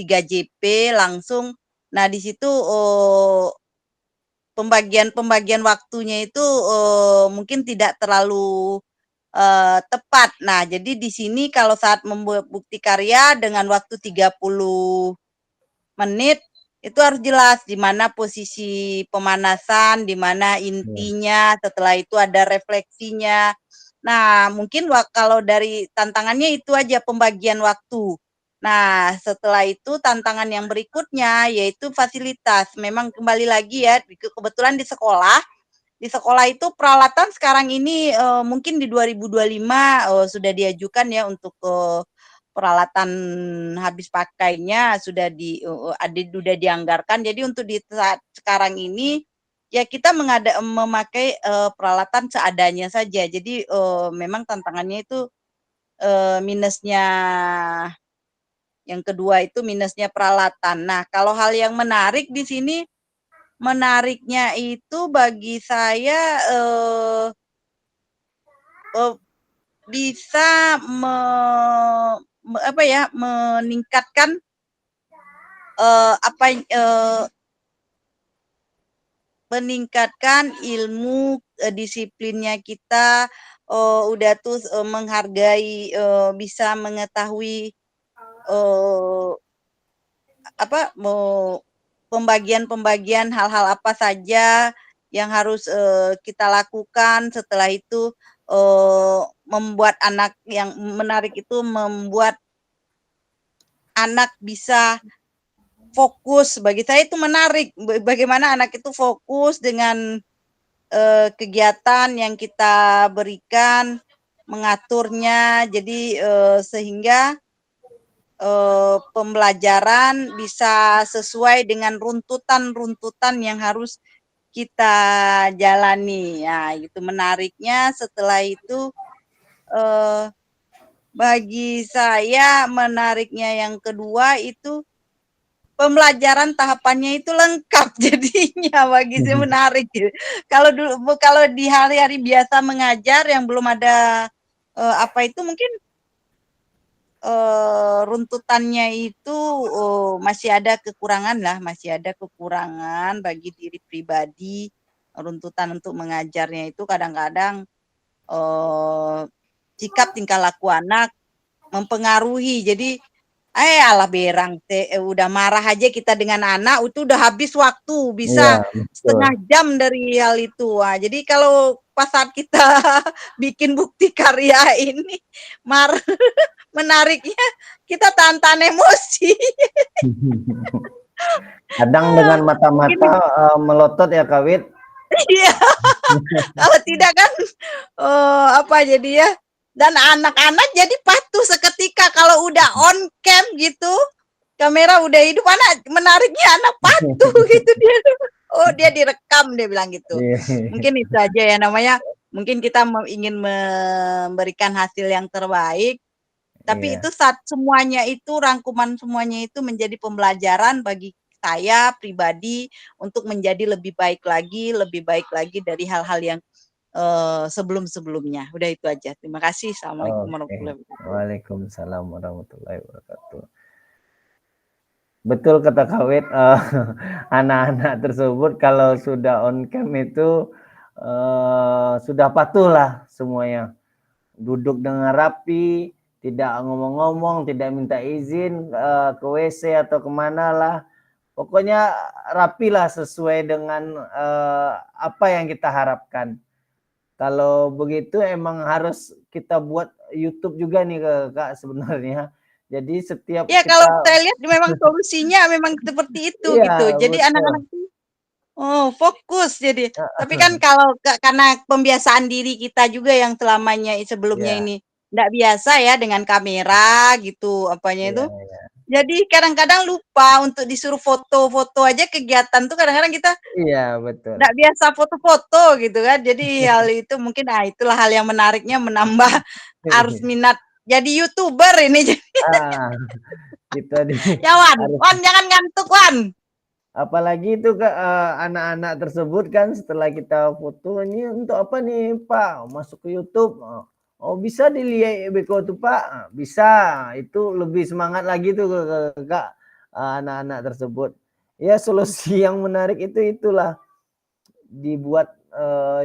JP langsung. Nah di situ pembagian waktunya itu mungkin tidak terlalu tepat. Nah, jadi di sini kalau saat membuat bukti karya dengan waktu 30 menit itu harus jelas di mana posisi pemanasan, di mana intinya, setelah itu ada refleksinya. Nah, mungkin kalau dari tantangannya itu aja pembagian waktu. Nah, setelah itu tantangan yang berikutnya yaitu fasilitas. Memang kembali lagi ya, kebetulan di sekolah itu peralatan sekarang ini mungkin di 2025 sudah diajukan ya untuk peralatan habis pakainya sudah sudah dianggarkan. Jadi untuk di saat sekarang ini ya kita memakai peralatan seadanya saja. Jadi memang tantangannya itu minusnya yang kedua itu minusnya peralatan. Nah, kalau hal yang menarik di sini, menariknya itu bagi saya bisa meningkatkan meningkatkan ilmu disiplinnya kita, udah tuh menghargai, bisa mengetahui pembagian hal-hal apa saja yang harus kita lakukan. Setelah itu membuat anak yang menarik itu membuat anak bisa fokus. Bagi saya itu menarik bagaimana anak itu fokus dengan kegiatan yang kita berikan, mengaturnya. Jadi sehingga pembelajaran bisa sesuai dengan runtutan-runtutan yang harus kita jalani. Ya, itu menariknya. Setelah itu bagi saya menariknya yang kedua itu pembelajaran tahapannya itu lengkap jadinya bagi saya menarik. Kalau di hari-hari biasa mengajar yang belum ada itu mungkin runtutannya itu masih ada kekurangan lah, masih ada kekurangan bagi diri pribadi. Runtutan untuk mengajarnya itu kadang-kadang sikap tingkah laku anak mempengaruhi. Jadi alah berang udah marah aja kita dengan anak itu udah habis waktu bisa setengah jam dari hal itu. Nah, jadi kalau pas saat kita bikin bukti karya ini menariknya kita tahan emosi. Kadang dengan mata-mata melotot ya Kak Wit. Iya. Kalau tidak kan jadi ya. Dan anak-anak jadi patuh seketika kalau udah on cam gitu, kamera udah hidup, anak menariknya anak patuh gitu dia. Oh dia direkam dia bilang gitu. Mungkin itu aja ya namanya. Mungkin kita ingin memberikan hasil yang terbaik. Tapi itu saat semuanya itu rangkuman semuanya itu menjadi pembelajaran bagi saya pribadi untuk menjadi lebih baik lagi dari hal-hal yang sebelum-sebelumnya. Udah itu aja. Terima kasih. Assalamualaikum warahmatullahi wabarakatuh. Waalaikumsalam warahmatullahi wabarakatuh. Betul kata Kak Wit, anak-anak tersebut kalau sudah on cam itu sudah patuh lah semuanya. Duduk dengan rapi, tidak ngomong-ngomong, tidak minta izin ke WC atau kemana lah. Pokoknya rapilah sesuai dengan apa yang kita harapkan. Kalau begitu emang harus kita buat YouTube juga nih Kak sebenarnya. Jadi setiap kalau saya lihat memang solusinya memang seperti itu gitu. Jadi anak-anak Oh, fokus jadi. Tapi kan kalau karena pembiasaan diri kita juga yang selamanya sebelumnya Ya, ini nggak biasa ya dengan kamera gitu apanya ya, itu. ya. Jadi kadang-kadang lupa untuk disuruh foto-foto aja kegiatan tuh kadang-kadang kita Iya, betul. nggak biasa foto-foto gitu kan. Jadi hal itu mungkin itulah hal yang menariknya menambah arus minat jadi YouTuber ini. Ah, kita Ya Wan, harus, Wan jangan ngantuk Wan. apalagi itu anak-anak tersebut kan setelah kita foto, ini untuk apa nih Pak? Masuk ke YouTube. Oh, bisa dilihat Beko tuh Pak. Bisa. Itu lebih semangat lagi tuh Kak, anak-anak tersebut. Ya, solusi yang menarik itulah dibuat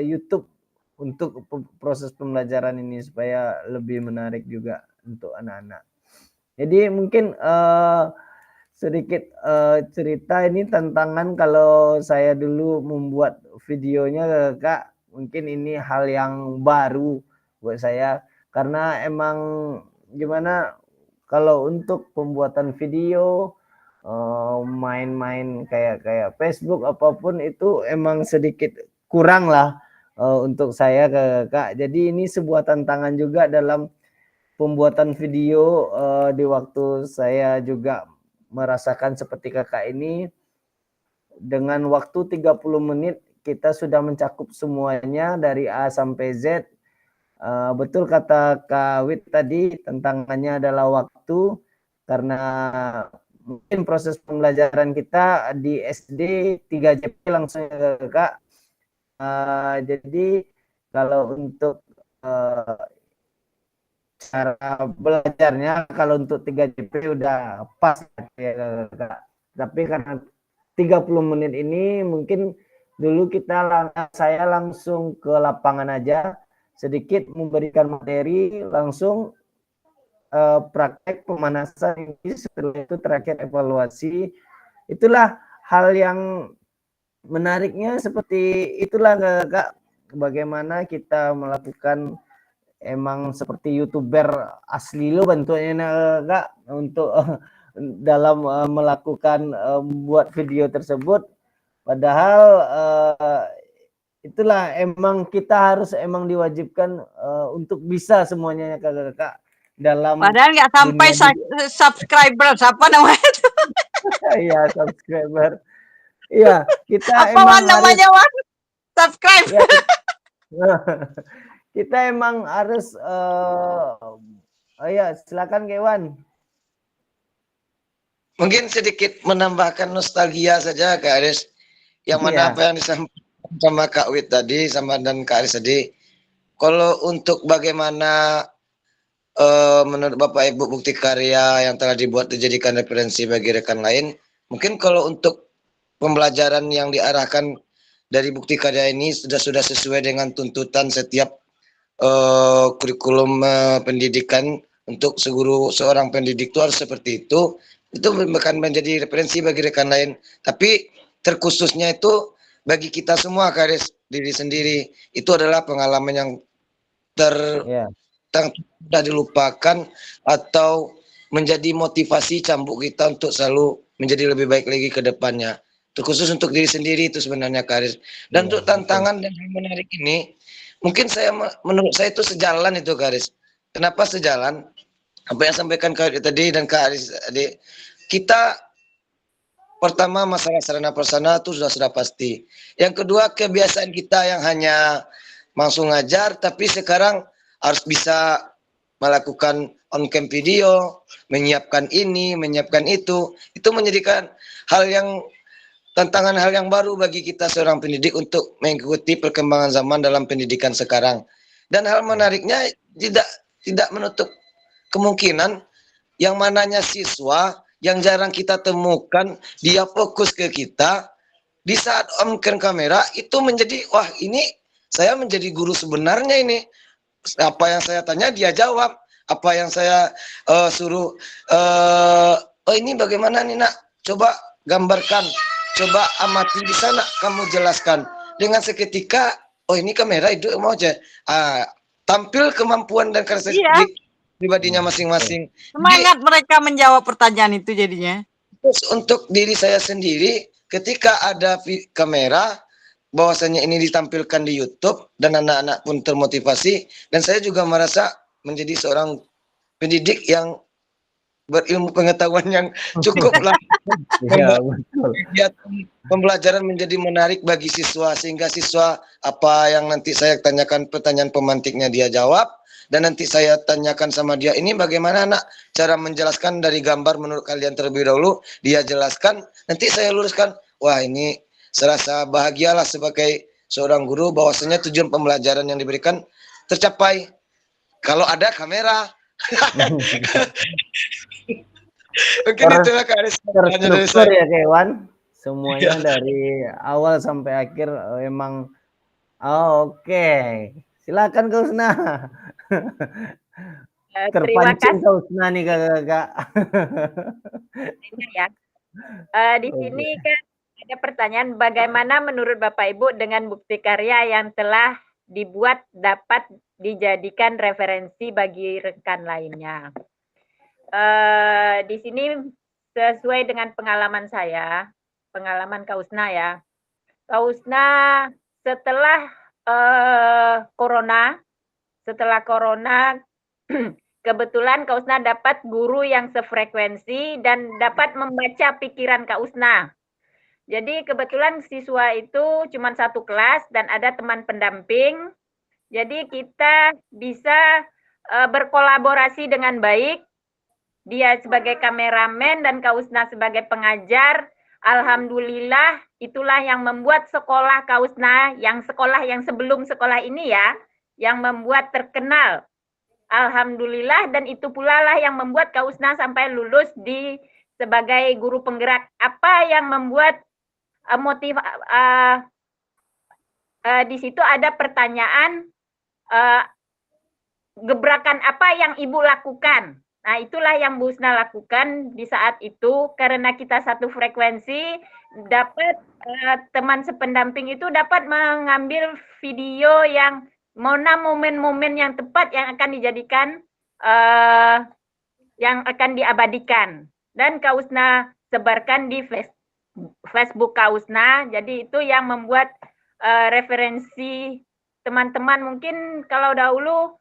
YouTube untuk proses pembelajaran ini supaya lebih menarik juga untuk anak-anak. Jadi mungkin sedikit cerita ini tantangan kalau saya dulu membuat videonya Kak, mungkin ini hal yang baru buat saya karena emang gimana kalau untuk pembuatan video main-main kayak Facebook apapun itu emang sedikit kurang lah untuk saya Kak. Jadi ini sebuah tantangan juga dalam pembuatan video di waktu saya juga merasakan seperti Kakak ini dengan waktu 30 menit kita sudah mencakup semuanya dari A sampai Z. Betul kata Kak Wit tadi, tantangannya adalah waktu karena mungkin proses pembelajaran kita di SD 3 JP langsung Kak. Jadi kalau untuk cara belajarnya kalau untuk 3 JP udah pas ya Kak. Tapi karena 30 menit ini mungkin dulu saya langsung ke lapangan aja sedikit memberikan materi langsung praktek pemanasan ini setelah itu terakhir evaluasi. Itulah hal yang menariknya seperti itulah Kak, bagaimana kita melakukan emang seperti YouTuber asli lo bentuknya Kak untuk dalam melakukan buat video tersebut. Padahal itulah emang kita harus emang diwajibkan untuk bisa semuanya Kak dalam Padahal nggak sampai subscriber apa namanya itu? Iya, subscriber. Iya, kita Apa emang Wan namanya Wan? Subscribe. Ya, kita emang harus ya silakan Kewan. Mungkin sedikit menambahkan nostalgia saja Kak Aris. Yang mana apa yang disampaikan sama Kak Wit tadi dan Kak Aris tadi. Kalau untuk bagaimana menurut Bapak Ibu bukti karya yang telah dibuat dijadikan referensi bagi rekan lain, mungkin kalau untuk pembelajaran yang diarahkan dari bukti karya ini sudah sesuai dengan tuntutan setiap kurikulum pendidikan untuk seorang pendidik itu harus seperti itu bukan menjadi referensi bagi rekan lain, tapi terkhususnya itu bagi kita semua Karis diri sendiri itu adalah pengalaman yang sudah dilupakan atau menjadi motivasi cambuk kita untuk selalu menjadi lebih baik lagi ke depannya. Terkhusus untuk diri sendiri itu sebenarnya Karis. Dan untuk tantangan yang menarik ini, mungkin menurut saya itu sejalan itu Karis. Kenapa sejalan? Apa yang sampaikan Kak tadi dan Kak Aris tadi, kita pertama masalah sarana prasarana itu sudah pasti. Yang kedua kebiasaan kita yang hanya langsung ngajar, tapi sekarang harus bisa melakukan on cam video, menyiapkan ini, menyiapkan itu menjadikan tantangan hal yang baru bagi kita seorang pendidik untuk mengikuti perkembangan zaman dalam pendidikan sekarang. Dan hal menariknya tidak menutup kemungkinan yang mananya siswa yang jarang kita temukan dia fokus ke kita di saat on cam kamera itu menjadi wah ini saya menjadi guru sebenarnya ini. Apa yang saya tanya dia jawab, apa yang saya suruh oh ini bagaimana nih nak, coba gambarkan, coba amati di sana, kamu jelaskan. Dengan seketika, oh ini kamera itu mau aja. Tampil kemampuan dan karakteristik pribadinya masing-masing. Semangat mereka menjawab pertanyaan itu jadinya. Terus untuk diri saya sendiri, ketika ada kamera, bahwasanya ini ditampilkan di YouTube dan anak-anak pun termotivasi, dan saya juga merasa menjadi seorang pendidik yang berilmu pengetahuan yang cukup lah. Iya, betul. Kegiatan pembelajaran menjadi menarik bagi siswa, sehingga siswa apa yang nanti saya tanyakan pertanyaan pemantiknya dia jawab, dan nanti saya tanyakan sama dia, ini bagaimana nak cara menjelaskan dari gambar menurut kalian terlebih dahulu, dia jelaskan, nanti saya luruskan. Wah, ini serasa bahagialah sebagai seorang guru bahwasanya tujuan pembelajaran yang diberikan tercapai kalau ada kamera. Mungkin itulah Kak Aris. Terstruktur ya Kewan, semuanya dari awal sampai akhir emang oke. Silakan Kak Usna. Terima Terpancing kasih Kak Usna nih kakak. ya. Di sini kan ada pertanyaan, bagaimana menurut Bapak Ibu dengan bukti karya yang telah dibuat dapat dijadikan referensi bagi rekan lainnya? Di sini sesuai dengan pengalaman saya, pengalaman Kak Usna ya. Kak Usna setelah corona, kebetulan Kak Usna dapat guru yang sefrekuensi dan dapat membaca pikiran Kak Usna. Jadi kebetulan siswa itu cuma satu kelas dan ada teman pendamping. Jadi kita bisa berkolaborasi dengan baik. Dia sebagai kameramen dan Kak Usna sebagai pengajar. Alhamdulillah itulah yang membuat sekolah Kak Usna, yang sebelum sekolah ini ya, yang membuat terkenal. Alhamdulillah, dan itu pula lah yang membuat Kak Usna sampai lulus sebagai guru penggerak. Apa yang membuat di situ ada pertanyaan, gebrakan apa yang Ibu lakukan? Nah, itulah yang Bu Usna lakukan di saat itu, karena kita satu frekuensi, dapat teman sependamping itu dapat mengambil video yang mana momen-momen yang tepat yang akan dijadikan, yang akan diabadikan. Dan Kak Usna sebarkan di Facebook Kak Usna, jadi itu yang membuat referensi teman-teman. Mungkin kalau dahulu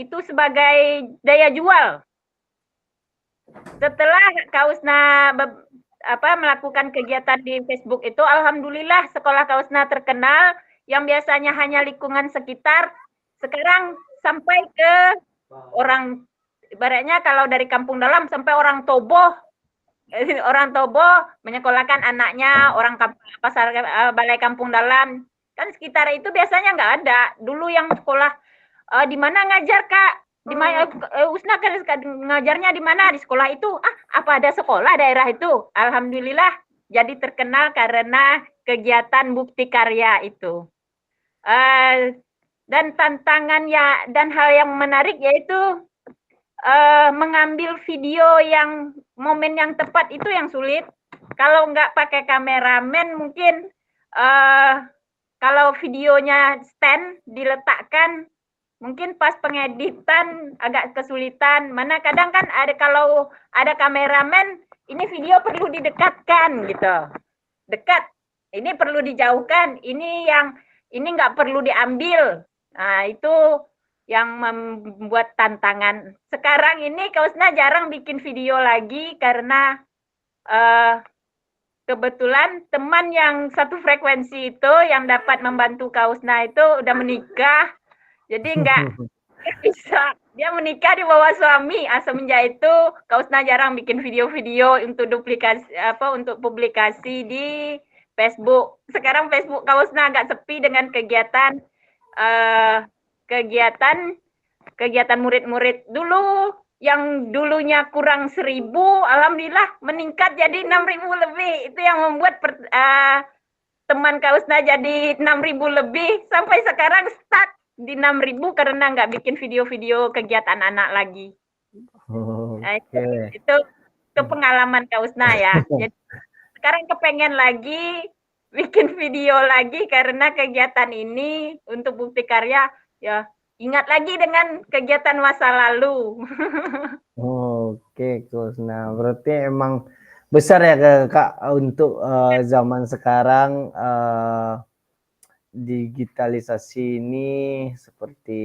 itu sebagai daya jual. Setelah Kak Usna melakukan kegiatan di Facebook itu, alhamdulillah sekolah Kak Usna terkenal, yang biasanya hanya lingkungan sekitar, sekarang sampai ke orang, ibaratnya kalau dari kampung dalam sampai orang Tobo. Orang Tobo menyekolahkan anaknya, orang pasar balai kampung dalam. Kan sekitar itu biasanya nggak ada. Dulu yang sekolah di mana ngajar Kak? Di mana Usna kan ngajarnya di mana? Di sekolah itu. Apa ada sekolah daerah itu? Alhamdulillah jadi terkenal karena kegiatan bukti karya itu. Dan tantangannya dan hal yang menarik yaitu mengambil video yang momen yang tepat itu yang sulit. Kalau nggak pakai kameramen mungkin kalau videonya stand diletakkan, mungkin pas pengeditan agak kesulitan. Mana kadang kan ada, kalau ada kameramen, ini video perlu didekatkan gitu. Dekat, ini perlu dijauhkan, ini nggak perlu diambil. Nah, itu yang membuat tantangan. Sekarang ini Kak Usna jarang bikin video lagi karena kebetulan teman yang satu frekuensi itu yang dapat membantu Kak Usna itu udah menikah. Jadi nggak bisa. Dia menikah di bawah suami. Semenjak itu Kak Usna jarang bikin video-video untuk untuk publikasi di Facebook. Sekarang Facebook Kak Usna agak sepi dengan kegiatan murid-murid. Dulu yang dulunya kurang 1.000, alhamdulillah meningkat jadi 6.000 lebih. Itu yang membuat teman Kak Usna jadi 6.000 lebih, sampai sekarang stuck di 6.000 karena nggak bikin video-video kegiatan anak lagi. Itu pengalaman Kak Usna ya. Jadi sekarang kepengen lagi bikin video lagi karena kegiatan ini untuk bukti karya ya. Ingat lagi dengan kegiatan masa lalu. Oke, Kak Usna. Berarti emang besar ya Kak untuk zaman sekarang digitalisasi ini seperti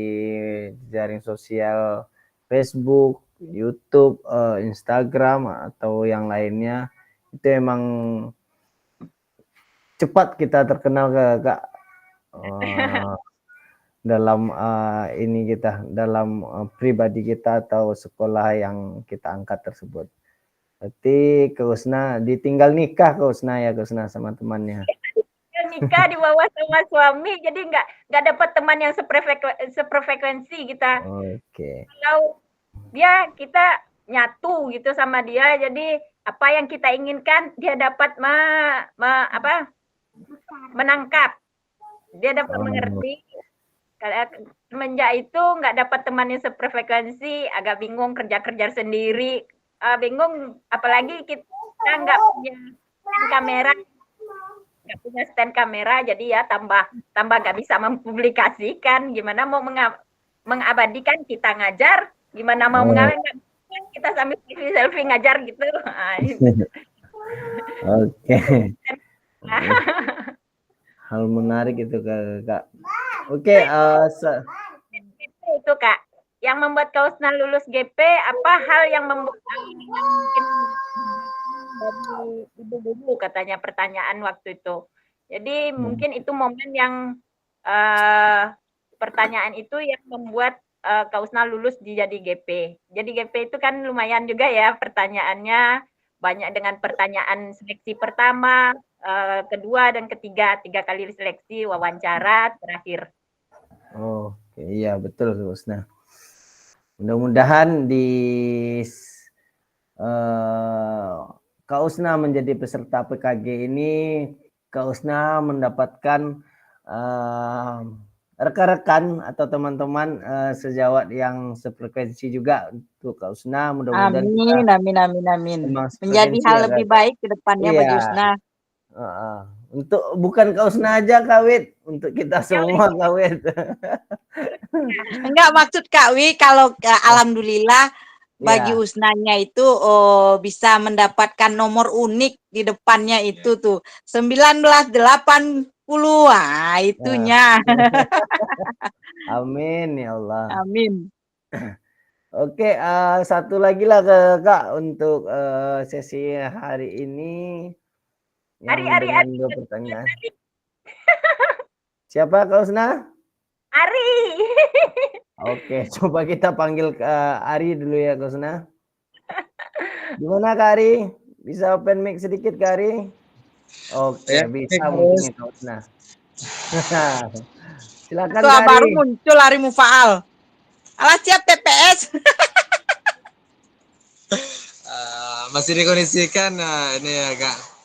jaring sosial Facebook, YouTube, Instagram atau yang lainnya itu emang cepat kita terkenal Kak dalam ini kita dalam pribadi kita atau sekolah yang kita angkat tersebut. Berarti Kak Husna ditinggal nikah Kak Husna ya Kak Husna sama temannya. Nikah di bawah sama suami, jadi nggak dapat teman yang seprefrekuensi kita. Oke. Kalau kita nyatu gitu sama dia, jadi apa yang kita inginkan dia dapat menangkap, dia dapat mengerti. Semenjak itu nggak dapat teman yang seprefrekuensi, agak bingung kerja sendiri, bingung apalagi kita nggak punya kamera. Nggak punya stand kamera, jadi ya tambah nggak bisa mempublikasikan. Gimana mau mengabadikan kita ngajar, gimana mau mengabadikan kita sambil selfie ngajar gitu. Oke. Hal menarik itu Kak. Oke, itu Kak. Yang membuat Kak Husna lulus GP, apa hal yang membuat mungkin dari ibu-ibu katanya pertanyaan waktu itu. Jadi mungkin itu momen yang pertanyaan itu yang membuat Kak Husna lulus jadi GP. Jadi GP itu kan lumayan juga ya pertanyaannya, banyak dengan pertanyaan seleksi pertama, kedua dan ketiga, 3 kali seleksi, wawancara terakhir. Oh iya betul Kak Husna. Mudah-mudahan di Kak Husna menjadi peserta PKG ini, Kak Husna mendapatkan rekan-rekan atau teman-teman sejawat yang sefrekuensi juga untuk Kak Husna. Mudah-mudahan Amin. Menjadi hal lebih baik ke depannya bagi Husna. Untuk bukan Kak Husna aja Kak Wit, untuk kita semua Kak Wit. Enggak, maksud Kak Wi kalau alhamdulillah bagi Husnanya itu bisa mendapatkan nomor unik di depannya itu tuh 1980. Itunya. Amin ya Allah. Amin. Oke, satu lagi lah Kak untuk sesi hari ini. Dengan 2 pertanyaan. Siapa Kak Husna? Ari. Oke, coba kita panggil Ari dulu ya Kak Husna. Gimana Kak Ari? Bisa open mic sedikit Kak Ari? Oke, ya, bisa mungkin Kak Husna. Silakan Kak Ari. Baru muncul Ari Mufaal. Alah siap TPS. Masih dikondisikan ini ya Kak.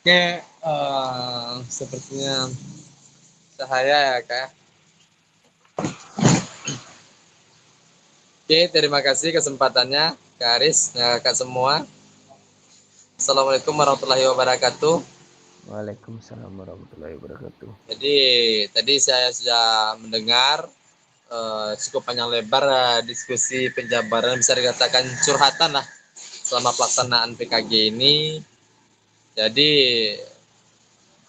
Oke, sepertinya cahaya ya Kak. Oke, terima kasih kesempatannya Kak Aris, Kak semua. Assalamualaikum warahmatullahi wabarakatuh. Waalaikumsalam warahmatullahi wabarakatuh. Jadi tadi saya sudah mendengar cukup panjang lebar diskusi penjabaran, bisa dikatakan curhatan lah selama pelaksanaan PKG ini. Jadi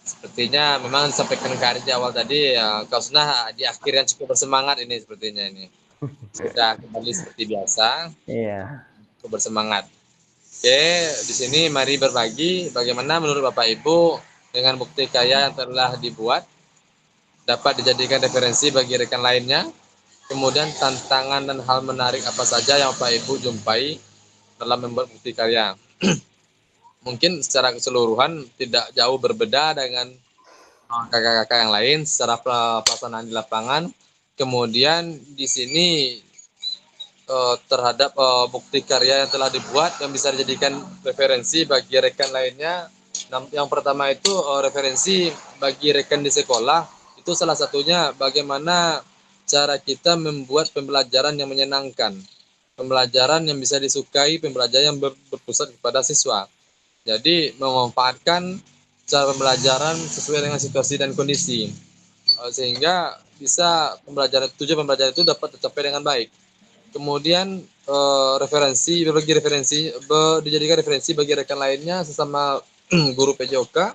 sepertinya memang disampaikan Kak Aris di awal tadi, Kak Husna di akhir yang cukup bersemangat ini sepertinya ini. Sudah kembali seperti biasa. Iya. Cukup bersemangat. Oke, di sini mari berbagi bagaimana menurut Bapak Ibu dengan bukti karya yang telah dibuat dapat dijadikan referensi bagi rekan lainnya. Kemudian tantangan dan hal menarik apa saja yang Bapak Ibu jumpai dalam membuat bukti karya. Mungkin secara keseluruhan tidak jauh berbeda dengan kakak-kakak yang lain secara pelaksanaan di lapangan. Kemudian di sini terhadap bukti karya yang telah dibuat yang bisa dijadikan referensi bagi rekan lainnya. Yang pertama itu referensi bagi rekan di sekolah, itu salah satunya bagaimana cara kita membuat pembelajaran yang menyenangkan, pembelajaran yang bisa disukai, pembelajaran yang berpusat kepada siswa. Jadi memanfaatkan cara pembelajaran sesuai dengan situasi dan kondisi, sehingga bisa tujuan pembelajaran itu dapat tercapai dengan baik. kemudian dijadikan referensi bagi rekan lainnya sesama guru PJOK,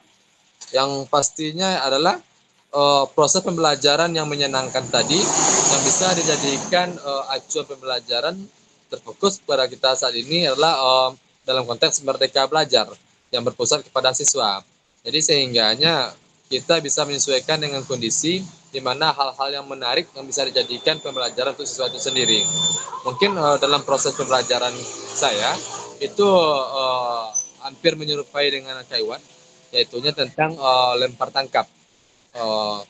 yang pastinya adalah proses pembelajaran yang menyenangkan tadi, yang bisa dijadikan acuan pembelajaran terfokus pada kita saat ini adalah dalam konteks merdeka belajar yang berpusat kepada siswa. Jadi sehingganya kita bisa menyesuaikan dengan kondisi di mana hal-hal yang menarik yang bisa dijadikan pembelajaran untuk siswa itu sendiri. Mungkin dalam proses pembelajaran saya itu hampir menyerupai dengan Kaiwan, yaitunya tentang lempar tangkap.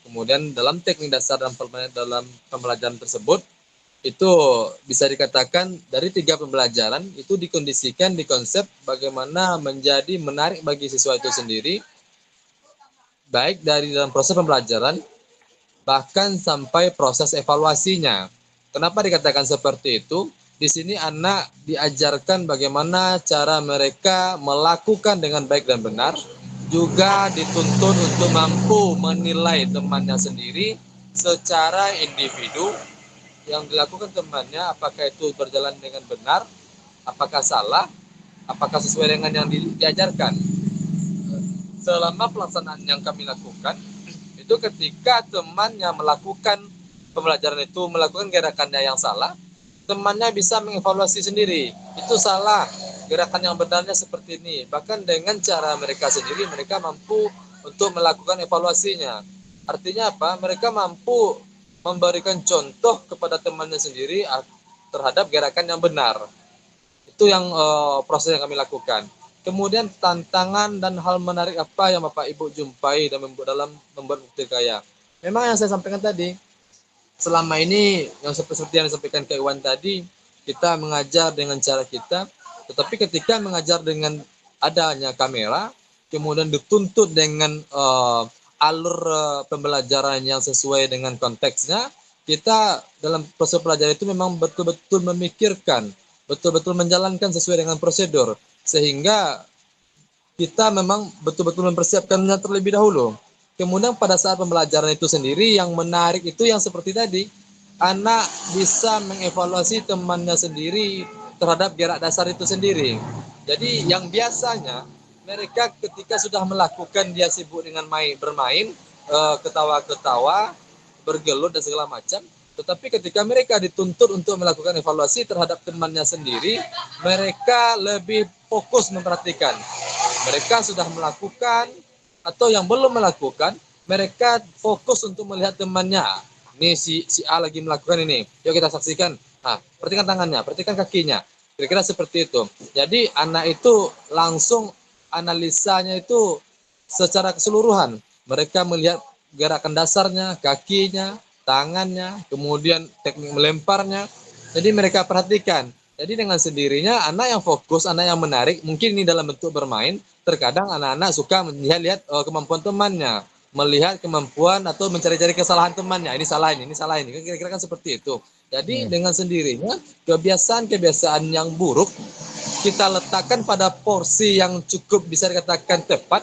Kemudian dalam teknik dasar dalam pembelajaran tersebut itu bisa dikatakan dari 3 pembelajaran itu dikondisikan di konsep bagaimana menjadi menarik bagi siswa itu sendiri, baik dari dalam proses pembelajaran bahkan sampai proses evaluasinya. Kenapa dikatakan seperti itu? Di sini anak diajarkan bagaimana cara mereka melakukan dengan baik dan benar, juga dituntut untuk mampu menilai temannya sendiri secara individu yang dilakukan temannya, apakah itu berjalan dengan benar, apakah salah, apakah sesuai dengan yang diajarkan. Selama pelaksanaan yang kami lakukan, itu ketika teman yang melakukan pembelajaran itu melakukan gerakannya yang salah, temannya bisa mengevaluasi sendiri. Itu salah, gerakan yang benarnya seperti ini. Bahkan dengan cara mereka sendiri, mereka mampu untuk melakukan evaluasinya. Artinya apa? Mereka mampu memberikan contoh kepada temannya sendiri terhadap gerakan yang benar. Itu yang proses yang kami lakukan. Kemudian tantangan dan hal menarik apa yang Bapak Ibu jumpai dalam membuat bukti karya? Memang yang saya sampaikan tadi, selama ini yang seperti yang disampaikan Kak Iwan tadi, kita mengajar dengan cara kita, tetapi ketika mengajar dengan adanya kamera, kemudian dituntut dengan alur pembelajaran yang sesuai dengan konteksnya, kita dalam proses pelajaran itu memang betul-betul memikirkan, betul-betul menjalankan sesuai dengan prosedur, sehingga kita memang betul-betul mempersiapkannya terlebih dahulu. Kemudian pada saat pembelajaran itu sendiri, yang menarik itu yang seperti tadi, anak bisa mengevaluasi temannya sendiri terhadap gerak dasar itu sendiri. Jadi yang biasanya mereka ketika sudah melakukan, dia sibuk dengan bermain, ketawa-ketawa, bergelut dan segala macam. Tetapi ketika mereka dituntut untuk melakukan evaluasi terhadap temannya sendiri, mereka lebih fokus memperhatikan. Mereka sudah melakukan atau yang belum melakukan, mereka fokus untuk melihat temannya. Ini si A lagi melakukan ini. Yuk kita saksikan. Nah, perhatikan tangannya, perhatikan kakinya. Kira-kira seperti itu. Jadi anak itu langsung analisanya itu secara keseluruhan. Mereka melihat gerakan dasarnya, kakinya, tangannya, kemudian teknik melemparnya. Jadi mereka perhatikan. Jadi dengan sendirinya anak yang fokus, anak yang menarik, mungkin ini dalam bentuk bermain, terkadang anak-anak suka melihat kemampuan temannya, melihat kemampuan atau mencari-cari kesalahan temannya. Ini salah ini salah ini. Kira-kira kan seperti itu. Jadi dengan sendirinya kebiasaan-kebiasaan yang buruk kita letakkan pada porsi yang cukup bisa dikatakan tepat,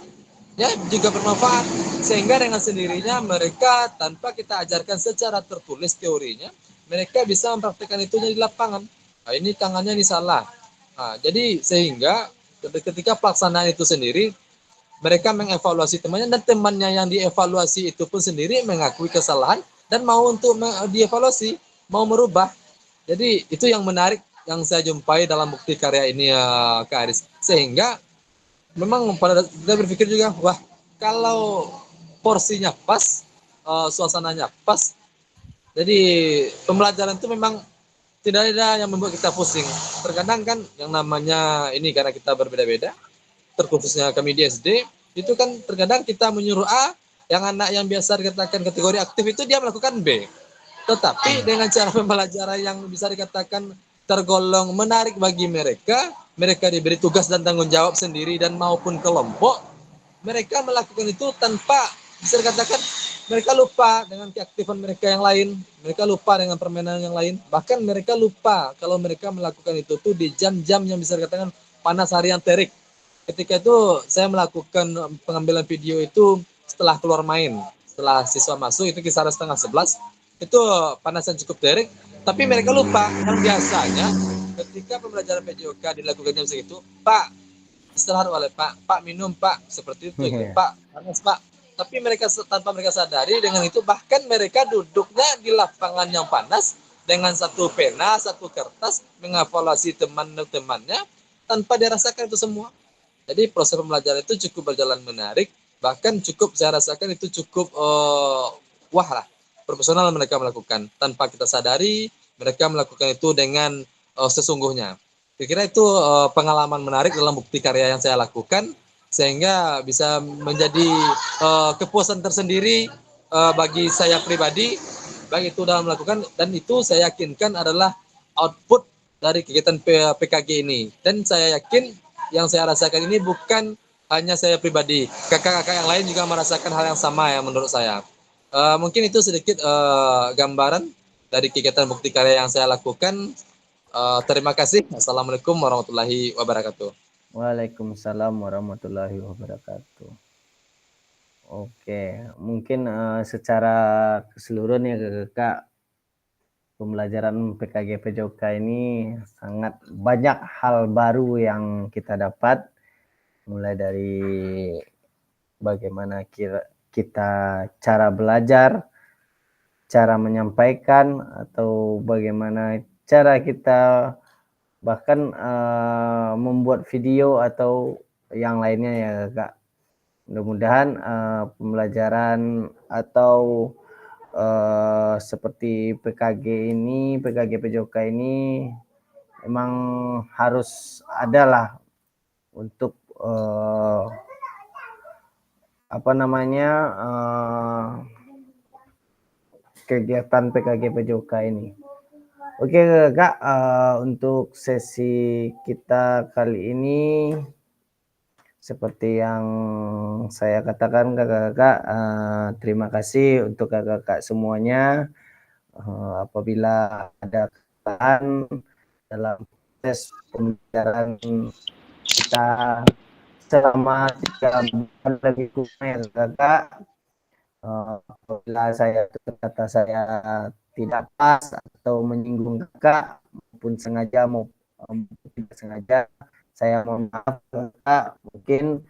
ya juga bermanfaat, sehingga dengan sendirinya mereka tanpa kita ajarkan secara tertulis teorinya, mereka bisa mempraktikkan itu di lapangan. Nah, ini tangannya ini salah. Nah, jadi sehingga ketika pelaksanaan itu sendiri, mereka mengevaluasi temannya, dan temannya yang dievaluasi itu pun sendiri mengakui kesalahan dan mau untuk dievaluasi, mau merubah. Jadi itu yang menarik yang saya jumpai dalam bukti karya ini ya Kak Aris. Sehingga memang pada kita berpikir juga, wah kalau porsinya pas, suasananya pas, jadi pembelajaran itu memang tidak ada yang membuat kita pusing. Terkadang kan yang namanya ini karena kita berbeda-beda, terkhususnya kami di SD, itu kan terkadang kita menyuruh A, yang anak yang biasa dikatakan kategori aktif itu dia melakukan B. Tetapi dengan cara pembelajaran yang bisa dikatakan tergolong menarik bagi mereka, mereka diberi tugas dan tanggung jawab sendiri dan maupun kelompok, mereka melakukan itu tanpa bisa dikatakan mereka lupa dengan keaktifan mereka yang lain, mereka lupa dengan permainan yang lain, bahkan mereka lupa kalau mereka melakukan itu tuh di jam-jam yang bisa dikatakan panas harian terik. Ketika itu saya melakukan pengambilan video itu setelah keluar main, setelah siswa masuk itu kisaran 10:30, itu panas yang cukup terik. Tapi mereka lupa yang biasanya ketika pembelajaran PJOK dilakukan jam segitu, Pak, istirahat oleh Pak minum Pak, seperti itu, Pak, panas Pak. Tapi mereka tanpa mereka sadari dengan itu, bahkan mereka duduknya di lapangan yang panas dengan satu pena, satu kertas, mengevaluasi teman-temannya tanpa dirasakan itu semua. Jadi proses pembelajaran itu cukup berjalan menarik, bahkan cukup saya rasakan itu cukup wah lah, profesional mereka melakukan tanpa kita sadari, mereka melakukan itu dengan sesungguhnya. Kira-kira itu pengalaman menarik dalam bukti karya yang saya lakukan, sehingga bisa menjadi kepuasan tersendiri bagi saya pribadi, baik itu dalam melakukan, dan itu saya yakinkan adalah output dari kegiatan PKG ini. Dan saya yakin yang saya rasakan ini bukan hanya saya pribadi, kakak-kakak yang lain juga merasakan hal yang sama ya menurut saya. Mungkin itu sedikit gambaran dari kegiatan bukti karya yang saya lakukan. Terima kasih. Assalamualaikum warahmatullahi wabarakatuh. Waalaikumsalam warahmatullahi wabarakatuh. Oke, mungkin secara keseluruhan ya Kakak, pembelajaran PKG PJOK ini sangat banyak hal baru yang kita dapat, mulai dari bagaimana kita cara belajar, cara menyampaikan, atau bagaimana cara kita bahkan membuat video atau yang lainnya ya Kak. Mudah-mudahan pembelajaran atau seperti PKG PJOK ini emang harus adalah untuk kegiatan PKG PJOK ini. Oke Kak, untuk sesi kita kali ini seperti yang saya katakan Kakak, terima kasih untuk Kakak semuanya. Apabila ada kesalahan dalam proses pembelajaran kita selama 3 bulan lebih kurang ya Kakak, apabila ternyata saya tidak pas atau menyinggung Kakak maupun sengaja maupun tidak sengaja, saya mohon maaf Kakak. Mungkin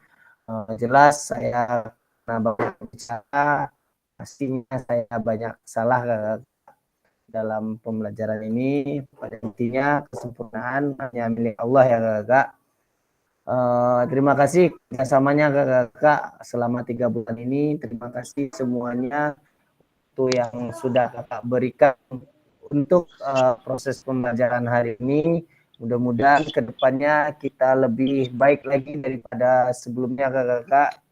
jelas saya karena Bapak bicara, pastinya saya banyak salah Kakak dalam pembelajaran ini. Pada intinya kesempurnaan hanya milik Allah ya Kakak. Terima kasih kerjasamanya Kakak selama 3 bulan ini. Terima kasih semuanya itu yang sudah Kakak berikan untuk proses pembelajaran hari ini. Mudah-mudahan kedepannya kita lebih baik lagi daripada sebelumnya Kakak.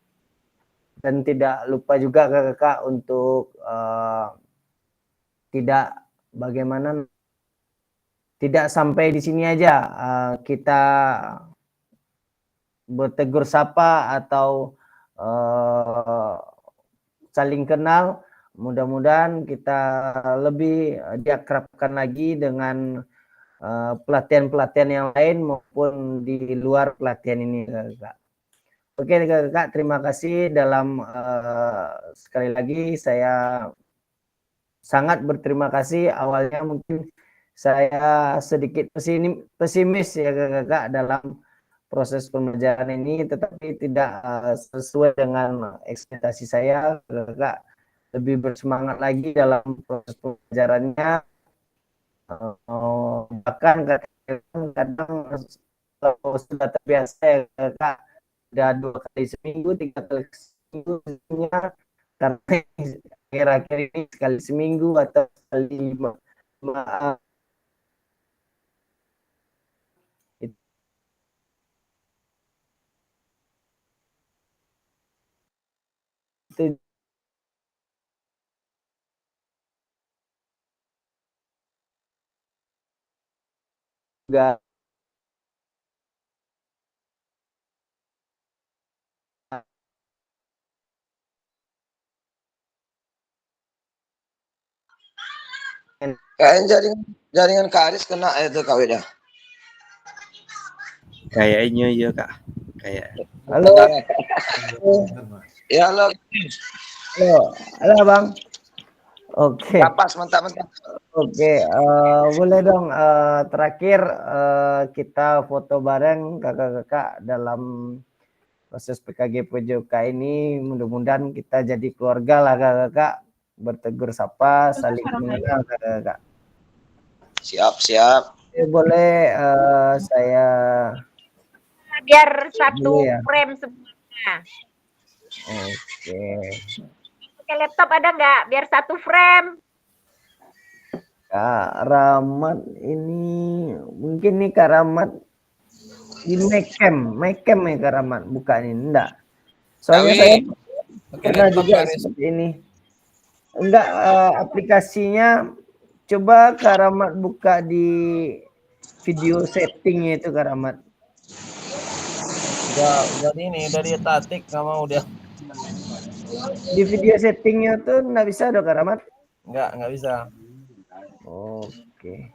Dan tidak lupa juga Kakak untuk tidak sampai di sini aja, kita bertegur sapa atau saling kenal. Mudah-mudahan kita lebih diakrabkan lagi dengan pelatihan-pelatihan yang lain maupun di luar pelatihan ini Kakak. Oke Kakak, terima kasih. Sekali lagi saya sangat berterima kasih. Awalnya mungkin saya sedikit pesimis ya Kakak dalam proses pembelajaran ini, tetapi tidak sesuai dengan ekspektasi saya. Kakak lebih bersemangat lagi dalam proses pembelajarannya. Bahkan kadang kalau sudah terbiasa ya Kakak, udah 2 kali seminggu, 3 kali seminggu, karena akhir-akhir ini sekali seminggu atau sekali itu juga Kayaknya jaringan Kak Aris kena itu Kak Weda. Kayaknya iya Kak. Kayak. Halo. Ya halo. Halo Bang. Oke. Lapas, mantap. Oke, boleh dong terakhir kita foto bareng kakak-kakak dalam proses PKG PJOK ini. Mudah-mudahan kita jadi keluarga lah kakak-kakak, bertegur sapa, saling mengenal kakak-kakak. Siap. Boleh saya Biar satu ya. frame semuanya. Oke. Pakai laptop ada nggak? Biar satu frame. Kak Rahmat ini mungkin nih Kak Rahmat di Mecam ya Kak Rahmat, bukan ini enggak. Soalnya saya pernah juga seperti ini. Enggak, aplikasinya coba Kak Rahmat buka di video settingnya itu Kak Rahmat. Udah dia tatik sama udah. Di video settingnya tuh enggak bisa dong Kak Rahmat? Enggak bisa. Oke.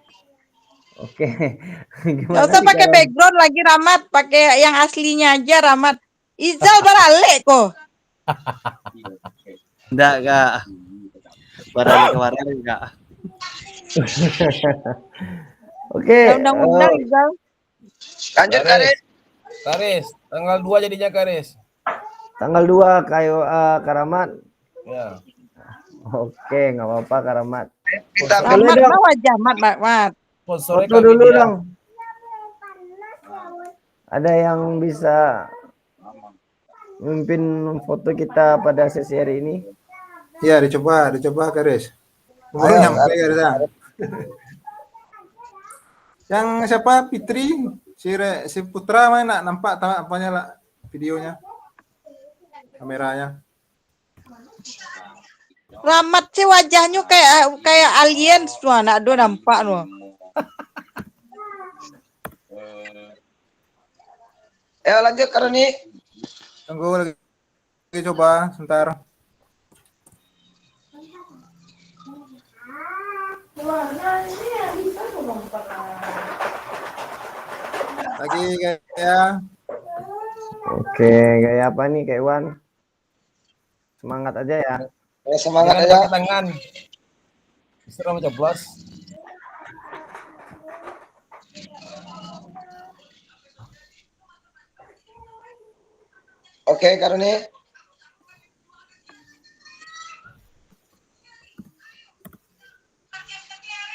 Gak usah pakai background lagi Rahmat, pakai yang aslinya aja Rahmat. Izal barale kok. Enggak, Kak. Barang kemarin enggak. Oke. Undang-undang Izal. Lanjut Karis, tanggal 2 jadinya Karis. Tanggal 2 kayu Kak Rahmat. Ya. Oke, nggak apa-apa Kak Rahmat. Rahmat mau aja, Mat. Foto dulu dong. Ada yang bisa memimpin foto kita pada sesi hari ini? Ya, dicoba Karis. Boleh nyampe Karis. Yang siapa? Fitri, si Putra mana nampak apanya lah videonya, kameranya. Rahmat sih wajahnya kayak alien tuh, anak do nampak loh. Lanjut Karni. Tunggu lagi coba sebentar. Lagi gaya. Oke, gaya apa nih Kak Iwan? Semangat aja ya. Semangat jangan aja. pakai tangan. Disuruh mencoblos. Oke, Karni.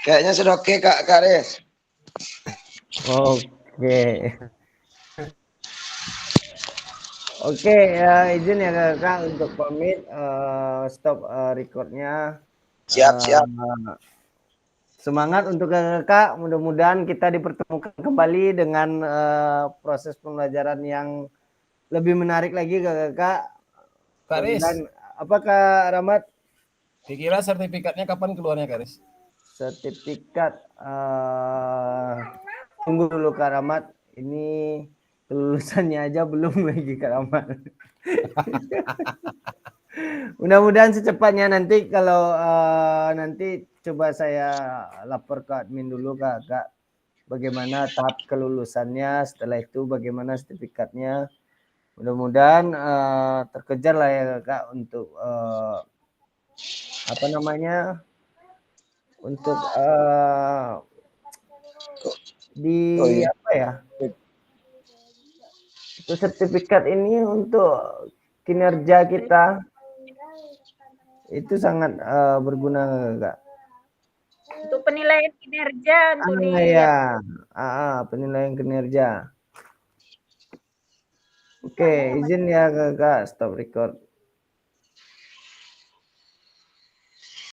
Kayaknya sudah oke Kak Karis. Oke, ya izin ya kakak untuk pamit, stop recordnya. Siap. Semangat untuk kakak, mudah-mudahan kita dipertemukan kembali dengan proses pembelajaran yang lebih menarik lagi kakak. Karis. Apakah Rahmat? Kira sertifikatnya kapan keluarnya Karis? Sertifikat tunggu dulu Kak Rahmat, ini kelulusannya aja belum lagi Kak Rahmat. Mudah-mudahan secepatnya nanti kalau nanti coba saya lapor ke admin dulu Kak, bagaimana tahap kelulusannya, setelah itu bagaimana sertifikatnya. Mudah-mudahan terkejar lah ya Kak untuk untuk apa ya, itu sertifikat ini untuk kinerja kita itu sangat berguna Kak. Untuk penilaian kinerja untuk penilaian kinerja. Oke, izin ya Kak, stop record.